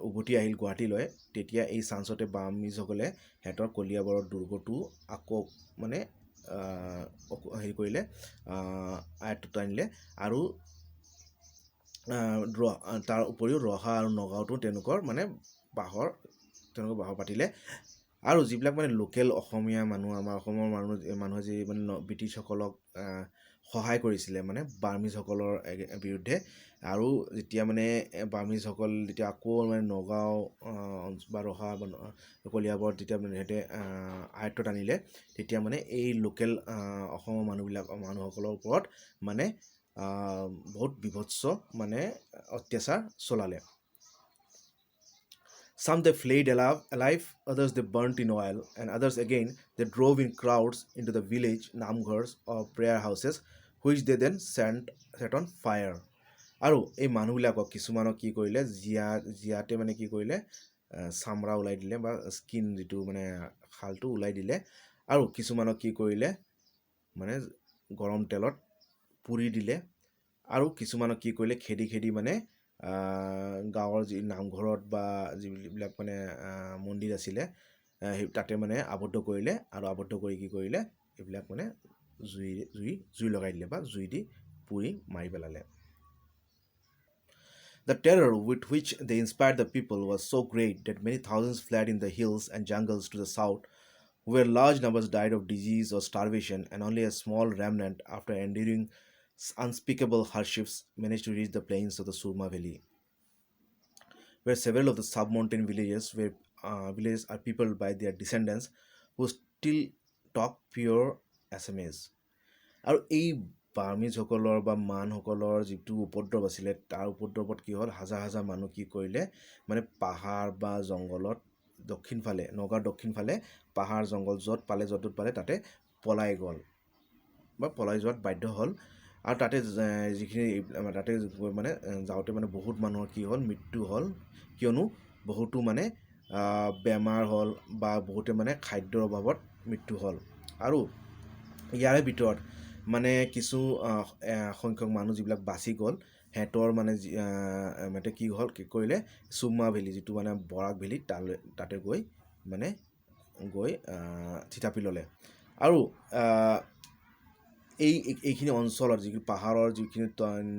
উভতি আহিল গুৱাহাটীলৈ তেতিয়া এই চান্সতে বাৰ্মিজসকলে সিহঁতৰ কলিয়াবৰৰ দুৰ্গটো আকৌ মানে হেৰি কৰিলে, আয়ত্তত আনিলে আৰু তাৰ উপৰিও ৰহা আৰু নগাঁওতো তেওঁলোকৰ বাহৰ পাতিলে। আৰু যিবিলাক মানে লোকেল অসমীয়া মানুহ, আমাৰ অসমৰ মানুহে যি মানে ব্ৰিটিছসকলক সহায় কৰিছিলে মানে বাৰ্মিজসকলৰ বিৰুদ্ধে, আৰু যেতিয়া মানে বাৰ্মিজসকল যেতিয়া আকৌ মানে নগাঁও বা ৰহা বা কলিয়াবৰত যেতিয়া মানে সিহঁতে আয়ত্তত আনিলে তেতিয়া মানে এই লোকেল অসমৰ মানুহসকলৰ ওপৰত মানে বহুত বিভৎস মানে অত্যাচাৰ চলালে। Some they flayed alive, others they burnt in oil, and others again they drove in crowds into the village namghars or prayer houses, which they then set on fire. আৰু এই মানুহবিলাকক কিছুমানক কি কৰিলে, জিয়াতে মানে কি কৰিলে, চামৰা ওলাই দিলে বা স্কিন যিটো মানে খালটো ওলাই দিলে, আৰু কিছুমানক কি কৰিলে মানে গৰম তেলত পুৰি দিলে, আৰু কিছুমানক কি কৰিলে খেদি মানে গাঁৱৰ যি নামঘৰত বা যিবিলাক মানে মন্দিৰ আছিলে সেই তাতে মানে আবদ্ধ কৰিলে, আৰু আবদ্ধ কৰি কি কৰিলে এইবিলাক মানে জুই লগাই দিলে বা জুই দি পুৰি মাৰি পেলালে। The terror with which they inspired the people was so great that many thousands fled in the hills and jungles to the south, where large numbers died of disease or starvation, and only a small remnant, after enduring unspeakable hardships, managed to reach the plains of the Surma Valley, where several of the sub-mountain villages are peopled by their descendants who still talk pure Assamese. আৰু এই বাৰ্মিজসকলৰ বা মানসকলৰ যিটো উপদ্ৰৱ আছিলে তাৰ উপদ্ৰৱত কি হ'ল, হাজাৰ হাজাৰ মানুহ কি কৰিলে মানে পাহাৰ বা জংঘলত নগাঁৱৰ দক্ষিণ ফালে পাহাৰ জংঘল য'ত পালে তাতে পলাই গ'ল বা পলাই যোৱাত বাধ্য হ'ল। আৰু তাতে যিখিনি তাতে মানে যাওঁতে মানে বহুত মানুহৰ কি হ'ল, মৃত্যু হ'ল, কিয়নো বহুতো মানে বেমাৰ হ'ল বা বহুতে মানে খাদ্যৰ অভাৱত মৃত্যু হ'ল। আৰু ইয়াৰে ভিতৰত মানে কিছু সংখ্যক মানুহ যিবিলাক বাচি গ'ল সিহঁতৰ মানে কি কৰিলে, চুমা ভেলী যিটো মানে বৰাক ভেলী তাতে গৈ থিতাপি ল'লে। আৰু এইখিনি অঞ্চলত যিখিনি পাহাৰৰ যিখিনি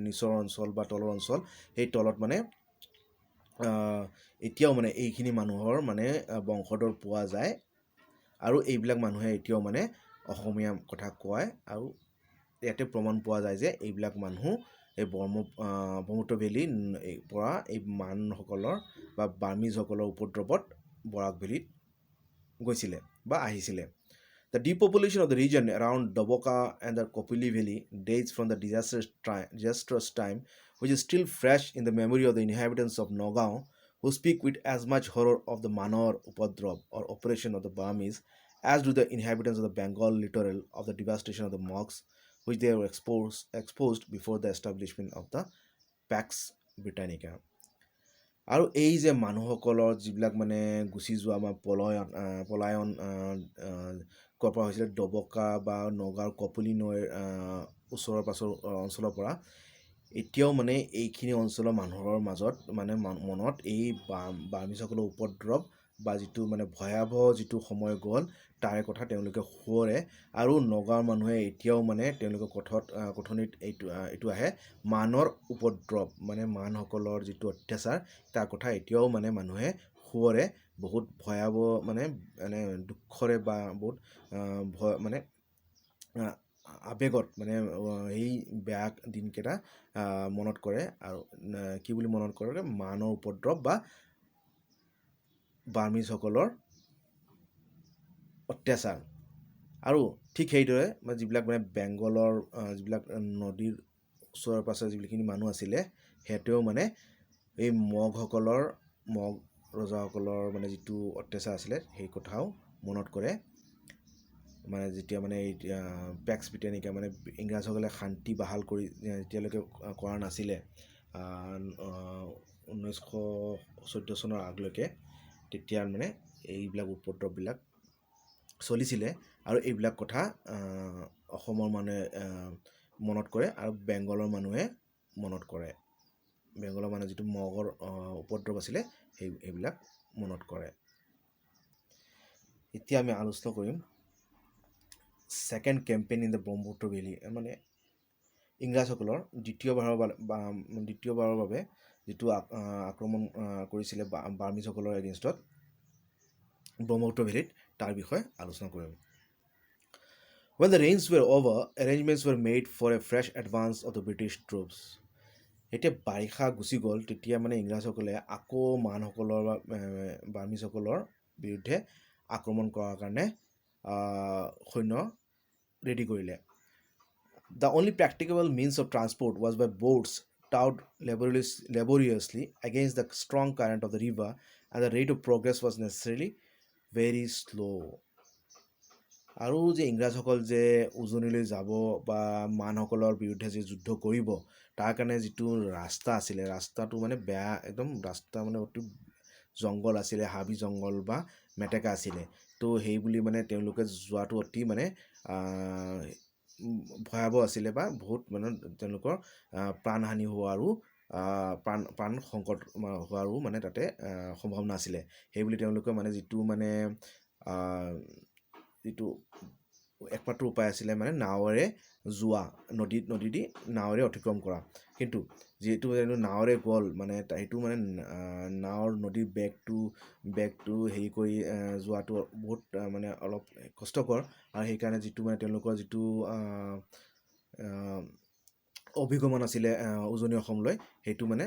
নিচৰ অঞ্চল বা তলৰ অঞ্চল, সেই তলত মানে এতিয়াও মানে এইখিনি মানুহৰ মানে বংশধৰ পোৱা যায়, আৰু এইবিলাক মানুহে এতিয়াও মানে অসমীয়া কথা কয়, আৰু ইয়াতে প্ৰমাণ পোৱা যায় যে এইবিলাক মানুহ এই ব্ৰহ্মপুত্ৰ ভেলীৰ পৰা এই মানসকলৰ বা বাৰ্মিজসকলৰ উপদ্ৰৱত বৰাক ভেলীত গৈছিলে বা আহিছিলে। The depopulation of the region around Doboka and the Kopili Valley dates from the disastrous time, which is still fresh in the memory of the inhabitants of Nogao, who speak with as much horror of the Manor Upadrab or operation of the Burmese as do the inhabitants of the Bengal littoral of the devastation of the monks, which they were exposed before the establishment of the Pax Britannica. আৰু এই যে মানুহসকলৰ যিবিলাক মানে গুচি যোৱা বা পলায়ন ক'ৰ পৰা হৈছিলে, ডবকা বা নগাঁৱৰ কপলি নৈৰ ওচৰৰ পাছৰ অঞ্চলৰ পৰা, এতিয়াও মানে এইখিনি অঞ্চলৰ মানুহৰ মাজত মানে মনত এই বাৰ্মিজসকলৰ উপদ্ৰৱ বা যিটো মানে ভয়াৱহ যিটো সময় গ'ল তাৰে কথা তেওঁলোকে সোঁৱৰে। আৰু নগাঁৱৰ মানুহে এতিয়াও মানে তেওঁলোকৰ কথনিত এইটো আহে, মানৰ উপদ্ৰৱ মানে মানসকলৰ যিটো অত্যাচাৰ তাৰ কথা এতিয়াও মানে মানুহে সোঁৱৰে, বহুত ভয়াৱহ মানে দুখৰে বা বহুত আৱেগত মানে এই বেয়া দিনকেইটা মনত কৰে আৰু কি বুলি মনত কৰে মানৰ উপদ্ৰৱ বা বাৰ্মিজসকলৰ অত্যাচাৰ। আৰু ঠিক সেইদৰে যিবিলাক মানে বেংগলৰ যিবিলাক নদীৰ ওচৰে পাছৰে যিখিনি মানুহ আছিলে সিহঁতেও মানে এই মগ ৰজাসকলৰ মানে যিটো অত্যাচাৰ আছিলে সেই কথাও মনত কৰে। মানে যেতিয়া মানে এই পেক্স ব্ৰিটেনিকা মানে ইংৰাজসকলে শান্তি বাহাল কৰি যেতিয়ালৈকে কৰা নাছিলে 1914 চনৰ আগলৈকে, তেতিয়া মানে এইবিলাক উপদ্ৰৱবিলাক চলিছিলে আৰু এইবিলাক কথা অসমৰ মানুহে মনত কৰে আৰু বেংগলৰ মানুহে মনত কৰে। বেংগলৰ মানুহে যিটো মগৰ উপদ্ৰৱ আছিলে সেইবিলাক মনত কৰে। এতিয়া আমি আলোচনা কৰিম second campaign in the Brahmaputra valley, মানে ইংৰাজসকলৰ দ্বিতীয়বাৰৰ বাবে যিটো আক্ৰমণ কৰিছিলে বাৰ্মিজসকলৰ এগেইনষ্টত ব্ৰহ্মপুত্ৰ ভেলীত, তাৰ বিষয়ে আলোচনা কৰিম। When the rains were over, arrangements were made for a fresh advance of the British troops. এতিয়া বাৰিষা গুচি গ'ল, তেতিয়া মানে ইংৰাজসকলে আকৌ মানসকলৰ বা বাৰ্মিজসকলৰ বিৰুদ্ধে আক্ৰমণ কৰাৰ কাৰণে সৈন্য ৰেডি কৰিলে। The only practicable means of transport was by boats towed laboriously against the strong current of the river, and the rate of progress was necessarily very slow. আৰু যে ইংৰাজসকল যে উজনিলৈ যাব বা মানসকলৰ বিৰুদ্ধে যে যুদ্ধ কৰিব, তাৰ কাৰণে যিটো ৰাস্তা আছিলে, ৰাস্তাটো মানে বেয়া, একদম ৰাস্তা মানে অতি জংঘল আছিলে, হাবি জংঘল বা মেটেকা আছিলে। তো সেই বুলি মানে তেওঁলোকে যোৱাটো অতি মানে ভয়াৱহ আছিলে বা বহুত মানে তেওঁলোকৰ প্ৰাণহানি হোৱাৰো প্ৰাণ সংকট হোৱাৰো মানে তাতে সম্ভাৱনা আছিলে। সেইবুলি তেওঁলোকে মানে যিটো একমাত্ৰ উপায় আছিলে মানে নাৱেৰে যোৱা, নদী দি নাৱেৰে অতিক্ৰম কৰা। কিন্তু যিহেতু নাৱেৰে গ'ল মানে সেইটো মানে নাৱৰ নদীৰ বেগটো হেৰি কৰি যোৱাটো বহুত মানে অলপ কষ্টকৰ, আৰু সেইকাৰণে যিটো মানে তেওঁলোকৰ যিটো অভিগমন আছিলে উজনি অসমলৈ, সেইটো মানে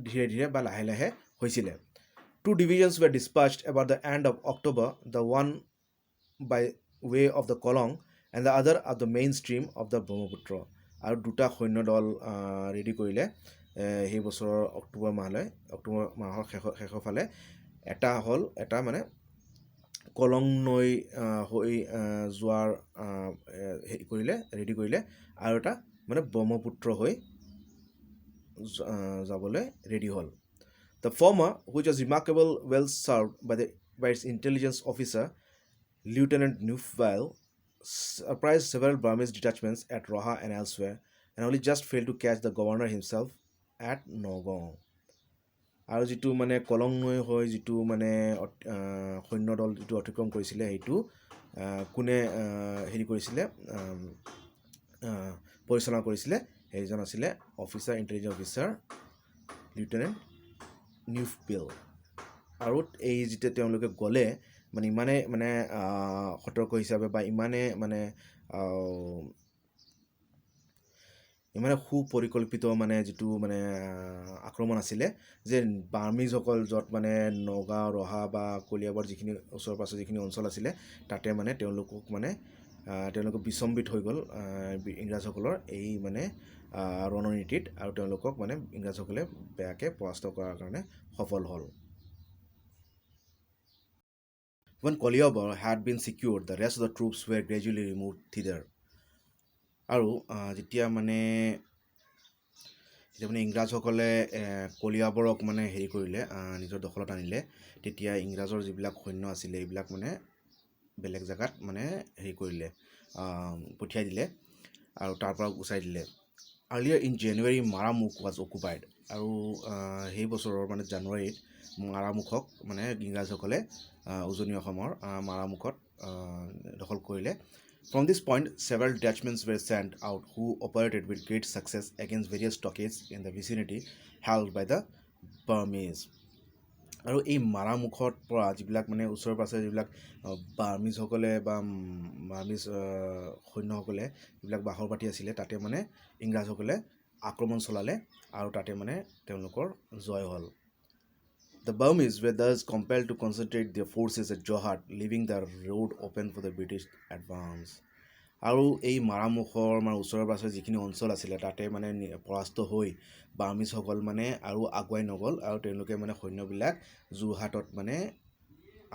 ধীৰে ধীৰে বা লাহে লাহে হৈছিলে। Two divisions were dispatched about the end of October, the one by way of the Kolong and the other at the main stream of the Brahmaputra. আৰু দুটা সৈন্যদল ৰেডি কৰিলে সেই বছৰৰ অক্টোবৰ মাহৰ শেষৰ ফালে। এটা মানে কলং নৈ হৈ যোৱাৰ ৰেডি কৰিলে, আৰু এটা মানে ব্ৰহ্মপুত্ৰ হৈ যাবলৈ ৰেডি হ'ল। The former, which was remarkably well served by its intelligence officer, Lieutenant Neufville, surprised several Burmese detachments at Roha and elsewhere, and only just failed to catch the governor himself at Nagaon. আৰু যিটো মানে কলং নৈ হৈ যিটো মানে সৈন্যদল যিটো অতিক্ৰম কৰিছিলে, সেইটো কোনে হেৰি কৰিছিলে, পৰিচালনা কৰিছিলে, সেইজন আছিলে ইণ্টেলিজেন্স অফিচাৰ লিউটেনেণ্ট নিউফভিল। আৰু এই যেতিয়া তেওঁলোকে গ'লে মানে ইমানে মানে সতৰ্ক হিচাপে বা ইমানে সুপৰিকল্পিত মানে যিটো মানে আক্ৰমণ আছিলে, যে বাৰ্মিজসকল য'ত মানে নগাঁও, ৰহা বা কলিয়াবৰ যিখিনি ওচৰ পাছৰ যিখিনি অঞ্চল আছিলে, তাতে মানে তেওঁলোকে বিচম্বিত হৈ গ'ল ইংৰাজসকলৰ এই মানে ৰণনীতিত, আৰু তেওঁলোকক মানে ইংৰাজসকলে বেয়াকৈ পৰাস্ত কৰাৰ কাৰণে সফল হ'ল। When Koliabar had been secured, the rest of the troops were gradually removed thither. আৰু যেতিয়া মানে ইংৰাজসকলে কলিয়াবৰক মানে হেৰি কৰিলে, নিজৰ দখলত আনিলে, তেতিয়া ইংৰাজৰ যিবিলাক সৈন্য আছিলে এইবিলাক মানে বেলেগ জেগাত মানে হেৰি কৰিলে, পঠিয়াই দিলে আৰু তাৰ পৰা গুচাই দিলে। Earlier in January, Maramuk was occupied. আৰু সেই বছৰৰ মানে জানুৱাৰীত মাৰামুখক মানে ইংৰাজসকলে উজনি অসমৰ মাৰামুখত দখল কৰিলে। From this point, several detachments were sent out who operated with great success against various stockades in the vicinity held by the Burmese. আৰু এই মাৰামুখৰ পৰা যিবিলাক মানে ওচৰে পাঁজৰে যিবিলাক বাৰ্মিজসকলে বা বাৰ্মিজ সৈন্যসকলে যিবিলাক বাহৰ পাতি আছিলে তাতে মানে ইংৰাজসকলে আক্ৰমণ চলালে আৰু তাতে মানে তেওঁলোকৰ জয় হ'ল। The Burmese were thus compelled to concentrate their forces at Johat, leaving the road open for the British advance. আৰু এই মাৰামুখৰ মানে ওচৰে পাঁজৰে যিখিনি অঞ্চল আছিলে তাতে মানে পৰাস্ত হৈ বাৰ্মিজসকল মানে আৰু আগুৱাই নগ'ল আৰু তেওঁলোকে মানে সৈন্যবিলাক যোৰহাটত মানে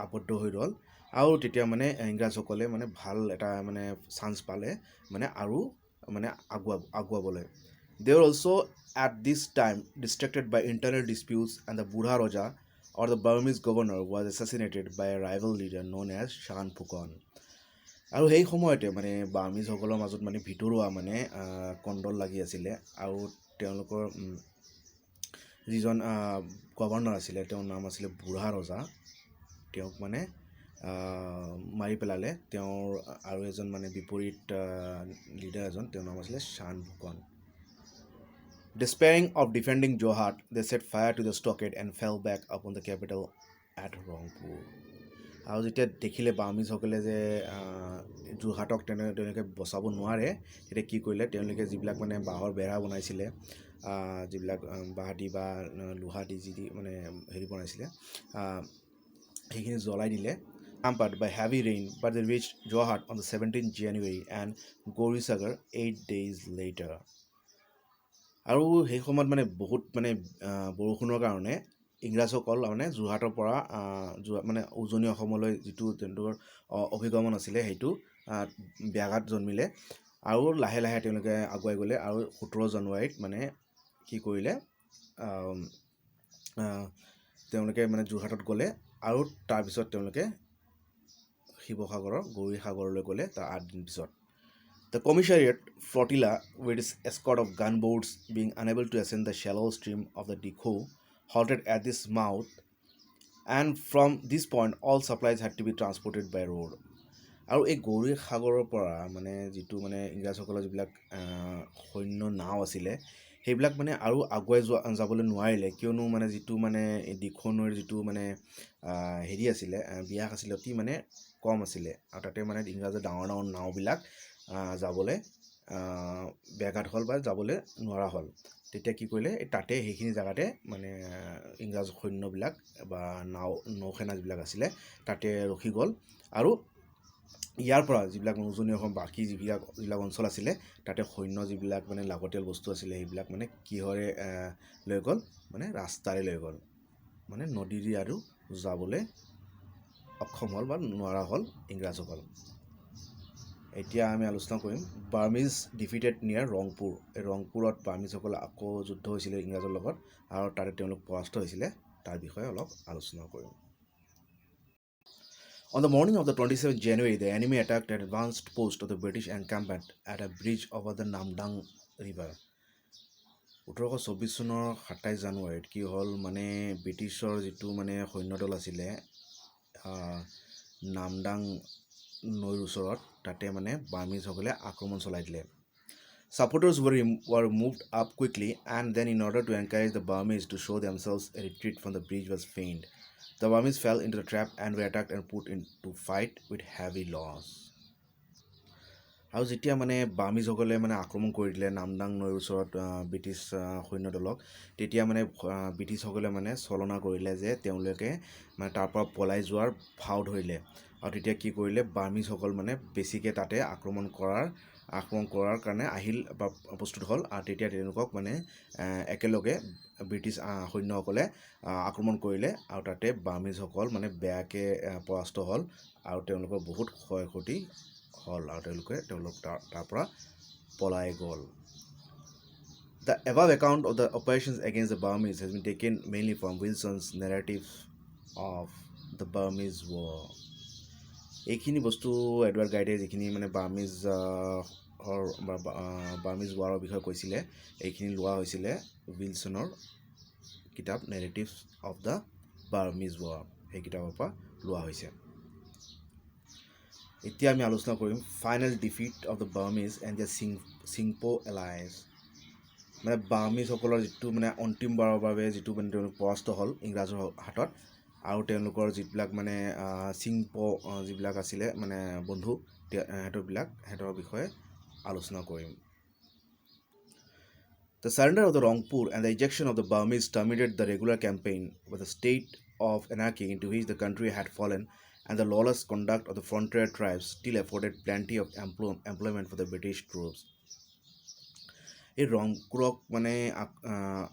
আবদ্ধ হৈ ৰ'ল। আৰু তেতিয়া মানে ইংৰাজসকলে মানে ভাল এটা মানে চান্স পালে মানে আৰু মানে আগুৱাবলৈ। They were also at this time distracted by internal disputes, and the Budha Raja or the Burmese governor was assassinated by a rival leader known as Shan Phukon. আৰু সেই সময়তে মানে বাৰ্মিজসকলৰ মাজত মানে ভিতৰুৱা মানে কণ্ডল লাগি আছিলে আৰু তেওঁলোকৰ যিজন গভৰ্ণৰ আছিলে তেওঁৰ নাম আছিলে বুঢ়া ৰজা, তেওঁক মানে মাৰি পেলালে। তেওঁৰ আৰু এজন মানে বিপৰীত লিডাৰ এজন, তেওঁৰ নাম আছিলে শান Phukan. Despairing of defending Johat, they set fire to the stockade and fell back upon the capital at Rangpur. আৰু যেতিয়া দেখিলে বাৰ্মিজসকলে যে যোৰহাটক তেওঁলোকে বচাব নোৱাৰে, তেতিয়া কি কৰিলে, তেওঁলোকে যিবিলাক মানে বাঁহৰ বেৰা বনাইছিলে, যিবিলাক বাঁহ দি বা লোহা দি যি মানে হেৰি বনাইছিলে সেইখিনি জ্বলাই দিলে। Hampered by heavy rain, but they reached Johat on the 17th January and Gorisagar 8 days later. আৰু সেই সময়ত মানে বহুত মানে বৰষুণৰ কাৰণে ইংৰাজসকল মানে যোৰহাটৰ পৰা মানে উজনি অসমলৈ যিটো তেওঁলোকৰ অভিগমন আছিলে সেইটো ব্যাঘাত জন্মিলে আৰু লাহে লাহে তেওঁলোকে আগুৱাই গ'লে আৰু 17 জানুৱাৰীত মানে কি কৰিলে, তেওঁলোকে মানে যোৰহাটত গ'লে আৰু তাৰপিছত তেওঁলোকে শিৱসাগৰৰ গৌৰীসাগৰলৈ গ'লে তাৰ 8 দিন পিছত। The commissariat flotilla, with its escort of gunboats, being unable to ascend the shallow stream of the Dikho, halted at this mouth, and from this point all supplies had to be transported by road. আৰু এই গৌৰীসাগৰৰ পৰা মানে যিটো মানে ইংৰাজসকলৰ যিবিলাক সৈন্য নাও আছিলে সেইবিলাক মানে আৰু আগুৱাই যাবলৈ নোৱাৰিলে, কিয়নো মানে যিটো মানে দিখৌ নৈৰ যিটো মানে হেৰি আছিলে ব্যাস আছিলে অতি মানে কম আছিলে আৰু তাতে মানে ইংৰাজৰ ডাঙৰ ডাঙৰ নাওবিলাক যাবলৈ ব্যাঘাত হ'ল বা যাবলৈ নোৱাৰা হ'ল। তেতিয়া কি কৰিলে, তাতে সেইখিনি জেগাতে মানে ইংৰাজ সৈন্যবিলাক বা নৌসেনা যিবিলাক আছিলে তাতে ৰখি গ'ল আৰু ইয়াৰ পৰা যিবিলাক উজনি অসম বাকী যিবিলাক অঞ্চল আছিলে তাতে সৈন্য যিবিলাক মানে লাগতিয়াল বস্তু আছিলে সেইবিলাক মানে কিহৰে লৈ গ'ল, মানে ৰাস্তাৰে লৈ গ'ল, মানে নদীৰে আৰু যাবলৈ অক্ষম হ'ল বা নোৱাৰা হ'ল ইংৰাজসকল। এতিয়া আমি আলোচনা কৰিম বাৰ্মিজ ডিফিটেড নিয়াৰ ৰংপুৰ। এই ৰংপুৰত বাৰ্মিজসকল আকৌ যুদ্ধ হৈছিলে ইংৰাজৰ লগত আৰু তাতে তেওঁলোক পৰাস্ত হৈছিলে, তাৰ বিষয়ে অলপ আলোচনা কৰিম। On the morning of the 27th January, the enemy attacked an advanced post of the British encampment at a bridge over the Namdang River. 1824 চনৰ 27 জানুৱাৰীত কি হ'ল, মানে ব্ৰিটিছৰ যিটো মানে সৈন্যদল আছিলে নামদাং নৈৰ ওচৰত, তাতে মানে বাৰ্মিজসকলে আক্ৰমণ চলাই দিলে। Supporters were moved up quickly, and then in order to encourage the Burmese to show themselves, a retreat from the bridge was feigned. The Burmese fell into the trap and were attacked and put into fight with heavy loss. আৰু যেতিয়া মানে বাৰ্মিজসকলে মানে আক্ৰমণ কৰি দিলে নামদাং নৈৰ ওচৰত British সৈন্যদলক, তেতিয়া মানে ব্ৰিটিছসকলে মানে চলনা কৰিলে যে তেওঁলোকে মানে তাৰ পৰা পলাই যোৱাৰ ভাও ধৰিলে আৰু তেতিয়া কি কৰিলে, বাৰ্মিজসকল মানে বেছিকৈ তাতে আক্ৰমণ কৰাৰ কাৰণে আহিল বা প্ৰস্তুত হ'ল আৰু তেতিয়া তেওঁলোকক মানে একেলগে ব্ৰিটিছ সৈন্যসকলে আক্ৰমণ কৰিলে আৰু তাতে বাৰ্মিজসকল মানে বেয়াকৈ পৰাস্ত হ'ল আৰু তেওঁলোকৰ বহুত ক্ষয় ক্ষতি হ'ল আৰু তেওঁলোক তাৰ পৰা পলাই গ'ল। The above account of the operations against the Burmese has been taken mainly from Wilson's narrative of the Burmese War. এইখিনি বস্তু এডৱাৰ্ড গাইটে যিখিনি মানে বাৰ্মিজ ৱাৰৰ বিষয়ে কৈছিলে এইখিনি লোৱা হৈছিলে উইলছনৰ কিতাপ narratives of the Burmese war, সেই কিতাপৰ পৰা লোৱা হৈছে। এতিয়া আমি আলোচনা কৰিম final defeat of the Burmese and the Chingpo alliance. মানে বাৰ্মিজসকলৰ যিটো মানে অন্তিমবাৰৰ বাবে যিটো মানে তেওঁলোক পৰাস্ত হ'ল ইংৰাজৰ হাতত, আৰু তেওঁলোকৰ যিবিলাক মানে চিংপো যিবিলাক আছিলে মানে বন্ধু সিহঁতৰ বিষয়ে আলোচনা কৰিম। The surrender of the Rangpur and the ejection of the Burmese terminated the regular campaign with a state of anarchy into which the country had fallen, and the lawless conduct of the frontier tribes still afforded plenty of employment for the British troops. এই ৰংপুৰক মানে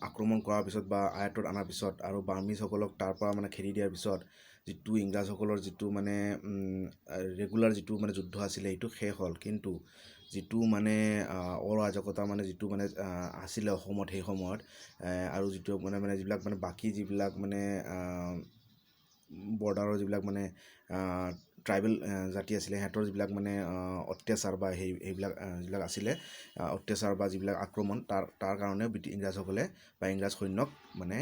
আক্ৰমণ কৰাৰ পিছত বা আয়ত্তত অনাৰ পিছত আৰু বাৰ্মিজসকলক তাৰ পৰা মানে খেদি দিয়াৰ পিছত যিটো ইংৰাজসকলৰ যিটো মানে ৰেগুলাৰ যিটো মানে যুদ্ধ আছিলে সেইটো শেষ হ'ল, কিন্তু যিটো মানে অৰাজকতা মানে যিটো মানে আছিলে অসমত সেই সময়ত আৰু যিটো মানে যিবিলাক মানে বাকী যিবিলাক মানে বৰ্ডাৰৰ যিবিলাক মানে ট্ৰাইবেল জাতি আছিলে সিহঁতৰ যিবিলাক মানে অত্যাচাৰ বা সেইবিলাক যিবিলাক আছিলে অত্যাচাৰ বা যিবিলাক আক্ৰমণ তাৰ কাৰণে ইংৰাজসকলে বা ইংৰাজ সৈন্যক মানে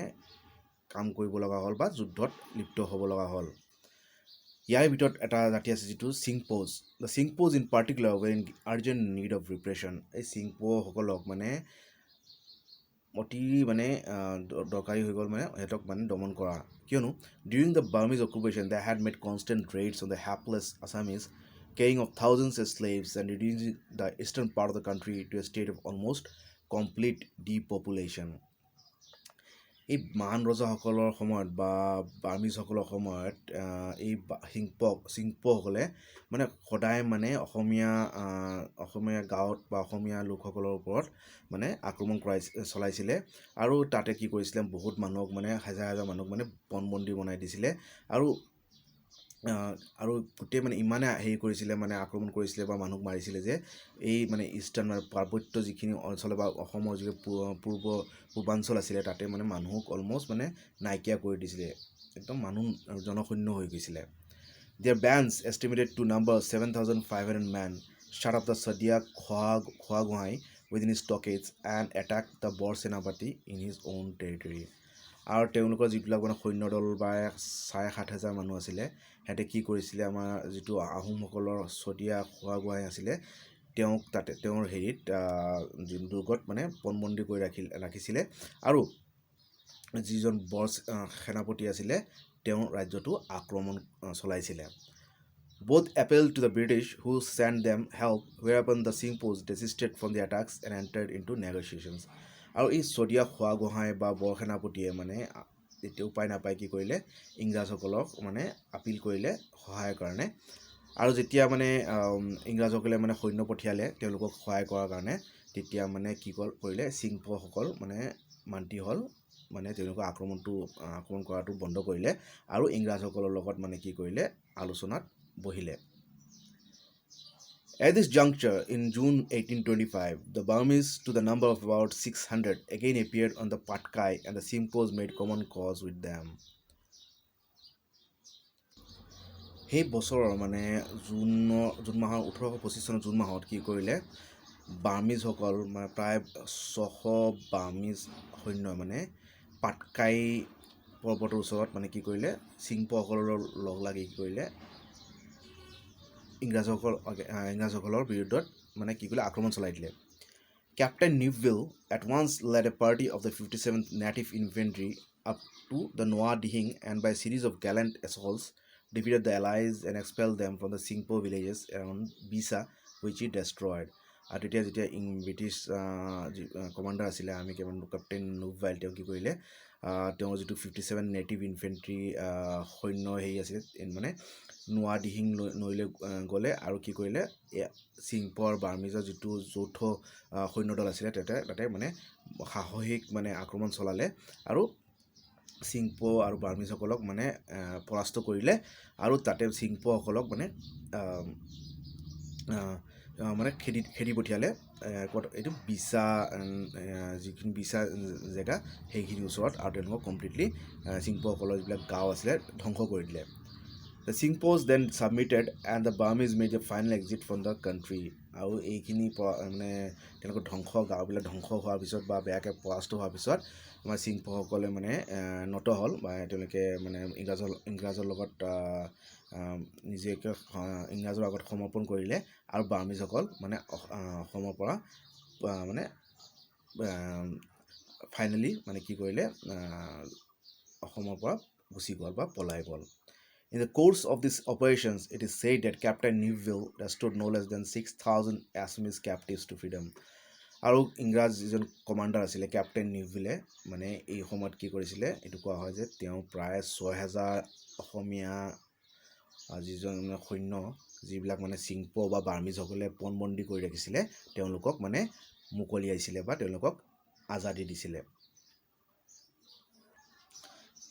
কাম কৰিব লগা হ'ল বা যুদ্ধত লিপ্ত হ'ব লগা হ'ল। ইয়াৰ ভিতৰত এটা জাতি আছে যিটো Chingpos. The Chingpos in particular were in urgent need of repression. এই চিংপোসকলক মানে অতি মানে দৰকাৰী হৈ গ'ল মানে সিহঁতক মানে দমন কৰা, কিয়নো during the Burmese occupation they had made constant raids on the hapless Assamese, carrying off thousands as slaves and reducing the eastern part of the country to a state of almost complete depopulation. এই মহান ৰজাসকলৰ সময়ত বা বাৰ্মিজসকলৰ সময়ত এই চিংপসকলে মানে সদায় মানে অসমীয়া গাঁৱত বা অসমীয়া লোকসকলৰ ওপৰত মানে আক্ৰমণ চলাইছিলে আৰু তাতে কি কৰিছিলে বহুত মানুহক মানে হাজাৰ হাজাৰ মানুহক মানে পণবন্দী বনাই দিছিলে আৰু গোটেই মানে ইমানে হেৰি কৰিছিলে মানে আক্ৰমণ কৰিছিলে বা মানুহক মাৰিছিলে যে এই মানে ইষ্টাৰ্ণ মানে পাৰ্বত্য যিখিনি অঞ্চল বা অসমৰ যি পূৰ্বাঞ্চল আছিলে তাতে মানে মানুহক অলমষ্ট মানে নাইকিয়া কৰি দিছিলে, একদম মানুহ জনশূন্য হৈ গৈছিলে। Their bands estimated to number 7,500 men shut up the Sadia Khwaguhai within his stockades and attacked the Bor Senapati in his own territory. আৰু তেওঁলোকৰ যিবিলাক মানে সৈন্যদল বা 7,500 মানুহ আছিলে সিহঁতে কি কৰিছিলে আমাৰ যিটো আহোমসকলৰ চদিয়া খোৱাগুৱাই আছিলে তেওঁক তাতে তেওঁৰ হেৰিত দুৰ্গত মানে পণবন্দী কৰি ৰাখিছিলে আৰু যিজন বৰ সেনাপতি আছিলে তেওঁ ৰাজ্যটো আক্ৰমণ চলাইছিলে। Both appealed to the British who sent them help, whereupon the Singpos desisted from the attacks and entered into negotiations. আৰু এই চদিয়া খোৱাগোহাঁই বা বৰ সেনাপতিয়ে মানে এতিয়া উপায় নাপায় কি কৰিলে ইংৰাজসকলক মানে আপিল কৰিলে সহায়ৰ কাৰণে, আৰু যেতিয়া মানে ইংৰাজসকলে মানে সৈন্য পঠিয়ালে তেওঁলোকক সহায় কৰাৰ কাৰণে তেতিয়া মানে কি কৰিলে চিংপসকল মানে মান্তি হ'ল, মানে তেওঁলোকৰ আক্ৰমণ কৰাটো বন্ধ কৰিলে আৰু ইংৰাজসকলৰ লগত মানে কি কৰিলে আলোচনাত বহিলে। At this juncture, in June 1825, the Burmese, to the number of about 600, again appeared on the Patkai, and the Simpos made common cause with them. সেই বছৰৰ মানে জুন মাহৰ 1825 চনৰ জুন মাহত কি কৰিলে বাৰ্মিজসকল মানে প্ৰায় 600 বাৰ্মিজ সৈন্য মানে পাটকাই পৰ্বতৰ ওচৰত মানে কি কৰিলে চিংপসকলৰ লগ লাগি কি কৰিলে ইংৰাজসকলৰ বিৰুদ্ধত মানে কি কৰিলে আক্ৰমণ চলাই দিলে। Captain Newville at once led a party of the 57th Native Infantry up to the Noa Dihing and by a series of gallant assaults defeated the allies and expelled them from the Singpo villages around Bisa, which he destroyed. আৰু তেতিয়া যেতিয়া British commander আছিলে army commander captain নুভৱাইল তেওঁ কি কৰিলে তেওঁৰ যিটো 57 native infantry সৈন্য হেৰি আছিলে মানে নোৱা দিহিং নৈলৈ গ'লে আৰু কি কৰিলে চিংপৰ বাৰ্মিজৰ যিটো যৌথ সৈন্যদল আছিলে তাতে মানে সাহসিক মানে আক্ৰমণ চলালে আৰু চিংপো আৰু বাৰ্মিজসকলক মানে পৰাস্ত কৰিলে আৰু তাতে চিংপোসকলক মানে খেদি পঠিয়ালে এইটো বিছা যিখিনি বিছা জেগা সেইখিনিৰ ওচৰত আৰু তেওঁলোকক কমপ্লিটলি চিংপোসকলৰ যিবিলাক গাঁও আছিলে ধ্বংস কৰি দিলে। The Singpos then submitted and the Burmese made a final exit from the country. আৰু এইখিনি মানে তেওঁলোকৰ গাঁওবিলাক ধ্বংস হোৱাৰ পিছত বা বেয়াকৈ পৰাস্ত হোৱাৰ পিছত আমাৰ চিংপসকলে মানে নত হ'ল বা তেওঁলোকে মানে ইংৰাজৰ লগত নিজকে ইংৰাজৰ আগত সমৰ্পণ কৰিলে আৰু বাৰ্মিজসকল মানে অসমৰ পৰা মানে ফাইনেলি মানে কি কৰিলে অসমৰ পৰা গুচি গ'ল বা পলাই গ'ল। In the course of these operations, it is said that Captain Newville restored no less than 6,000 Assamese captives to freedom. আৰু ইংৰাজ যিজন কমাণ্ডাৰ আছিলে কেপ্টেইন নিউভিলে মানে এই সময়ত কি কৰিছিলে, এইটো কোৱা হয় যে তেওঁ প্ৰায় 6,000 অসমীয়া যিজন সৈন্য, যিবিলাক মানে চিংপো বা বাৰ্মিজসকলে পণবন্দী কৰি ৰাখিছিলে, তেওঁলোকক মানে মুকলিয়াইছিলে বা তেওঁলোকক আজাদি দিছিলে।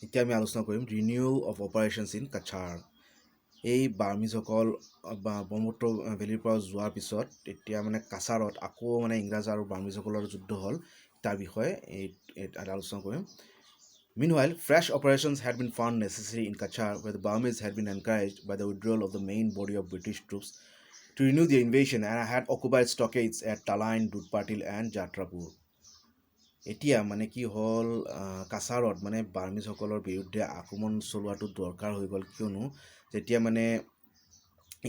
এতিয়া আমি আলোচনা কৰিম renewal of operations in Cachar. এই বাৰ্মিজসকল বা ব্ৰহ্মপুত্ৰ ভেলীৰ পৰা যোৱাৰ পিছত তেতিয়া মানে কাছাৰত আকৌ মানে ইংৰাজ আৰু বাৰ্মিজসকলৰ যুদ্ধ হ'ল, তাৰ বিষয়ে আলোচনা কৰিম। Meanwhile, fresh operations had been found necessary in Kachar, where the Burmese had been encouraged by the withdrawal of the main body of British troops to renew their invasion and had occupied stockades at Talain, Dudpatil and Jatrapur. এতিয়া মানে কি হ'ল, কাছাৰত মানে বাৰ্মিজসকলৰ বিৰুদ্ধে আক্ৰমণ চলোৱাটো দৰকাৰ হৈ গ'ল, কিয়নো যেতিয়া মানে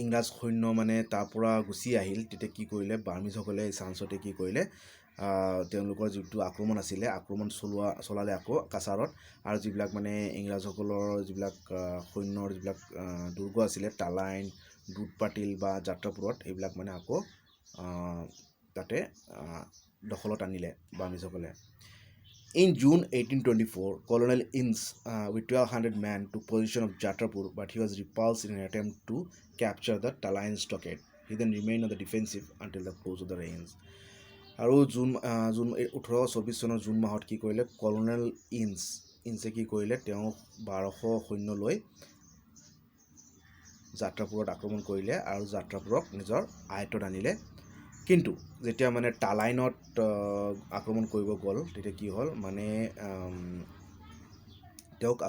ইংৰাজ সৈন্য মানে তাৰ পৰা গুচি আহিল, তেতিয়া কি কৰিলে বাৰ্মিজসকলে এই চান্সতে কি কৰিলে, তেওঁলোকৰ যিটো আক্ৰমণ আছিলে, আক্ৰমণ চলালে আকৌ কাছাৰত। আৰু যিবিলাক মানে ইংৰাজসকলৰ যিবিলাক সৈন্যৰ যিবিলাক দুৰ্গ আছিলে টালাইন, দুধপাতিল বা যাত্ৰাপুৰত, এইবিলাক মানে আকৌ তাতে দখলত আনিলে বাৰ্মিজসকলে। In June 1824, Colonel Ince with 1,200 men took possession of Jatrapur, but he was repulsed in an attempt to capture the Talain stockade. He then remained on the defensive until the close of the reigns. আৰু June 1824 চনৰ June মাহত কি কৰিলে, colonel ইনছে কি কৰিলে, তেওঁ 1200 সৈন্য লৈ যাত্ৰাপুৰত আক্ৰমণ কৰিলে আৰু যাত্ৰাপুৰক নিজৰ আয়ত্তত আনিলে। কিন্তু যেতিয়া মানে টালাইনত আক্ৰমণ কৰিব গ'ল, তেতিয়া কি হ'ল মানে তেওঁক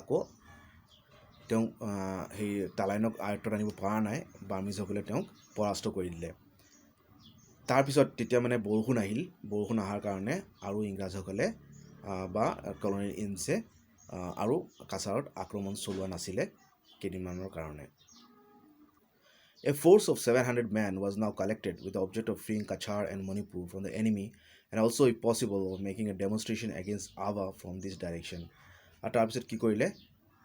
সেই টালাইনক আয়ত্তত আনিব পৰা নাই, বাৰ্মিজসকলে তেওঁক পৰাস্ত কৰি দিলে। তাৰপিছত তেতিয়া মানে বৰষুণ আহিল, বৰষুণ অহাৰ কাৰণে আৰু ইংৰাজসকলে বা কলোনেল ইনছে আৰু কাছাৰত আক্ৰমণ চলোৱা নাছিলে কেইদিনমানৰ কাৰণে। A force of 700 men was now collected with the object of freeing Kachar and Manipur from the enemy and also, if possible, of making a demonstration against Ava from this direction. আৰু তাৰপিছত কি কৰিলে,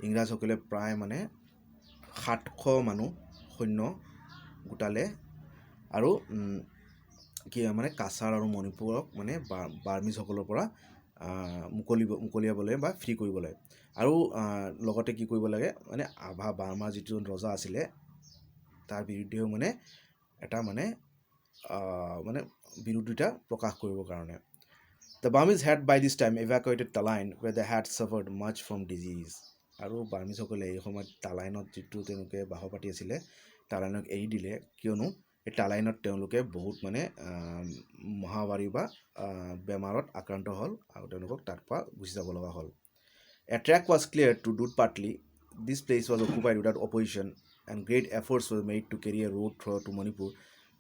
ইংৰাজসকলে প্ৰায় মানে 700 মানুহ সৈন্য গোটালে আৰু কি মানে কাছাৰ আৰু মণিপুৰক মানে বাৰ্মিজসকলৰ পৰা মুকলিয়াবলৈ বা ফ্ৰী কৰিবলৈ। আৰু লগতে কি কৰিব লাগে, মানে আভা বাৰ্মাৰ যিটো ৰজা আছিলে তাৰ বিৰুদ্ধেও মানে এটা মানে বিৰোধিতা প্ৰকাশ কৰিবৰ কাৰণে। The Burmese had by this time evacuated Talain, where they had suffered much from disease. আৰু বাৰ্মিজসকলে এই সময়ত টালাইনত যিটো তেওঁলোকে বাস পাতি আছিলে, টালাইনক এৰি দিলে, কিয়নো এই টালাইনত তেওঁলোকে বহুত মানে মহামাৰী বা বেমাৰত আক্ৰান্ত হ'ল আৰু তেওঁলোকক তাৰ পৰা গুচি যাব লগা হ'ল। A track was cleared to Dudpatli. This place was occupied without opposition and great efforts were made to carry a road through to Manipur,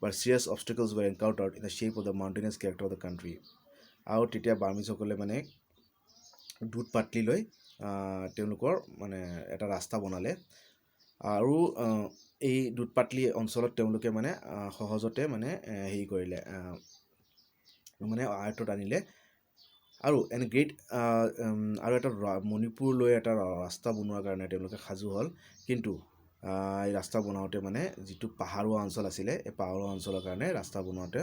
but serious obstacles were encountered in the shape of the mountainous character of the country. আৰু তেতিয়া বাৰ্মিজসকলে মানে দুধপাতলিলৈ তেওঁলোকৰ মানে এটা ৰাস্তা বনালে আৰু এই দুধপাতলি অঞ্চলত তেওঁলোকে মানে সহজতে মানে হেৰি কৰিলে, মানে আয়ত্তত আনিলে। আৰু এনে গ্ৰেট আৰু এটা মণিপুৰলৈ এটা ৰাস্তা বনোৱাৰ কাৰণে তেওঁলোকে সাজু হ'ল। কিন্তু এই ৰাস্তা বনাওঁতে মানে যিটো পাহাৰুৱা অঞ্চল আছিলে, এই পাহাৰুৱা অঞ্চলৰ কাৰণে ৰাস্তা বনাওঁতে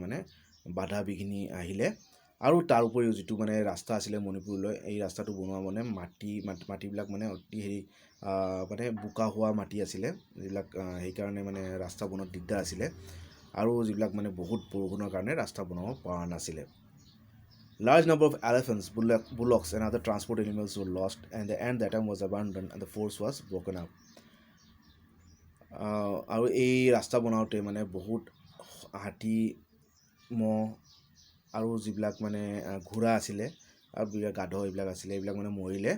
মানে বাধা বিঘিনি আহিলে। আৰু তাৰ উপৰিও যিটো মানে ৰাস্তা আছিলে মণিপুৰলৈ, এই ৰাস্তাটো বনোৱা মানে মাটিবিলাক মানে অতি মানে বোকা হোৱা মাটি আছিলে, যিবিলাক সেইকাৰণে মানে ৰাস্তা বনোৱাত দিগদাৰ আছিলে। আৰু যিবিলাক মানে বহুত বৰষুণৰ কাৰণে ৰাস্তা বনাব পৰা নাছিলে। Large number of elephants, bullocks and other transport animals were lost, and the attempt was abandoned and the force was broken up. আৰু এই ৰাস্তা বনাওঁতে মানে বহুত হাতী, মহ আৰু যিবিলাক মানে ঘোঁৰা আছিলে আৰু গাধ এইবিলাক আছিলে, এইবিলাক মানে মৰিলে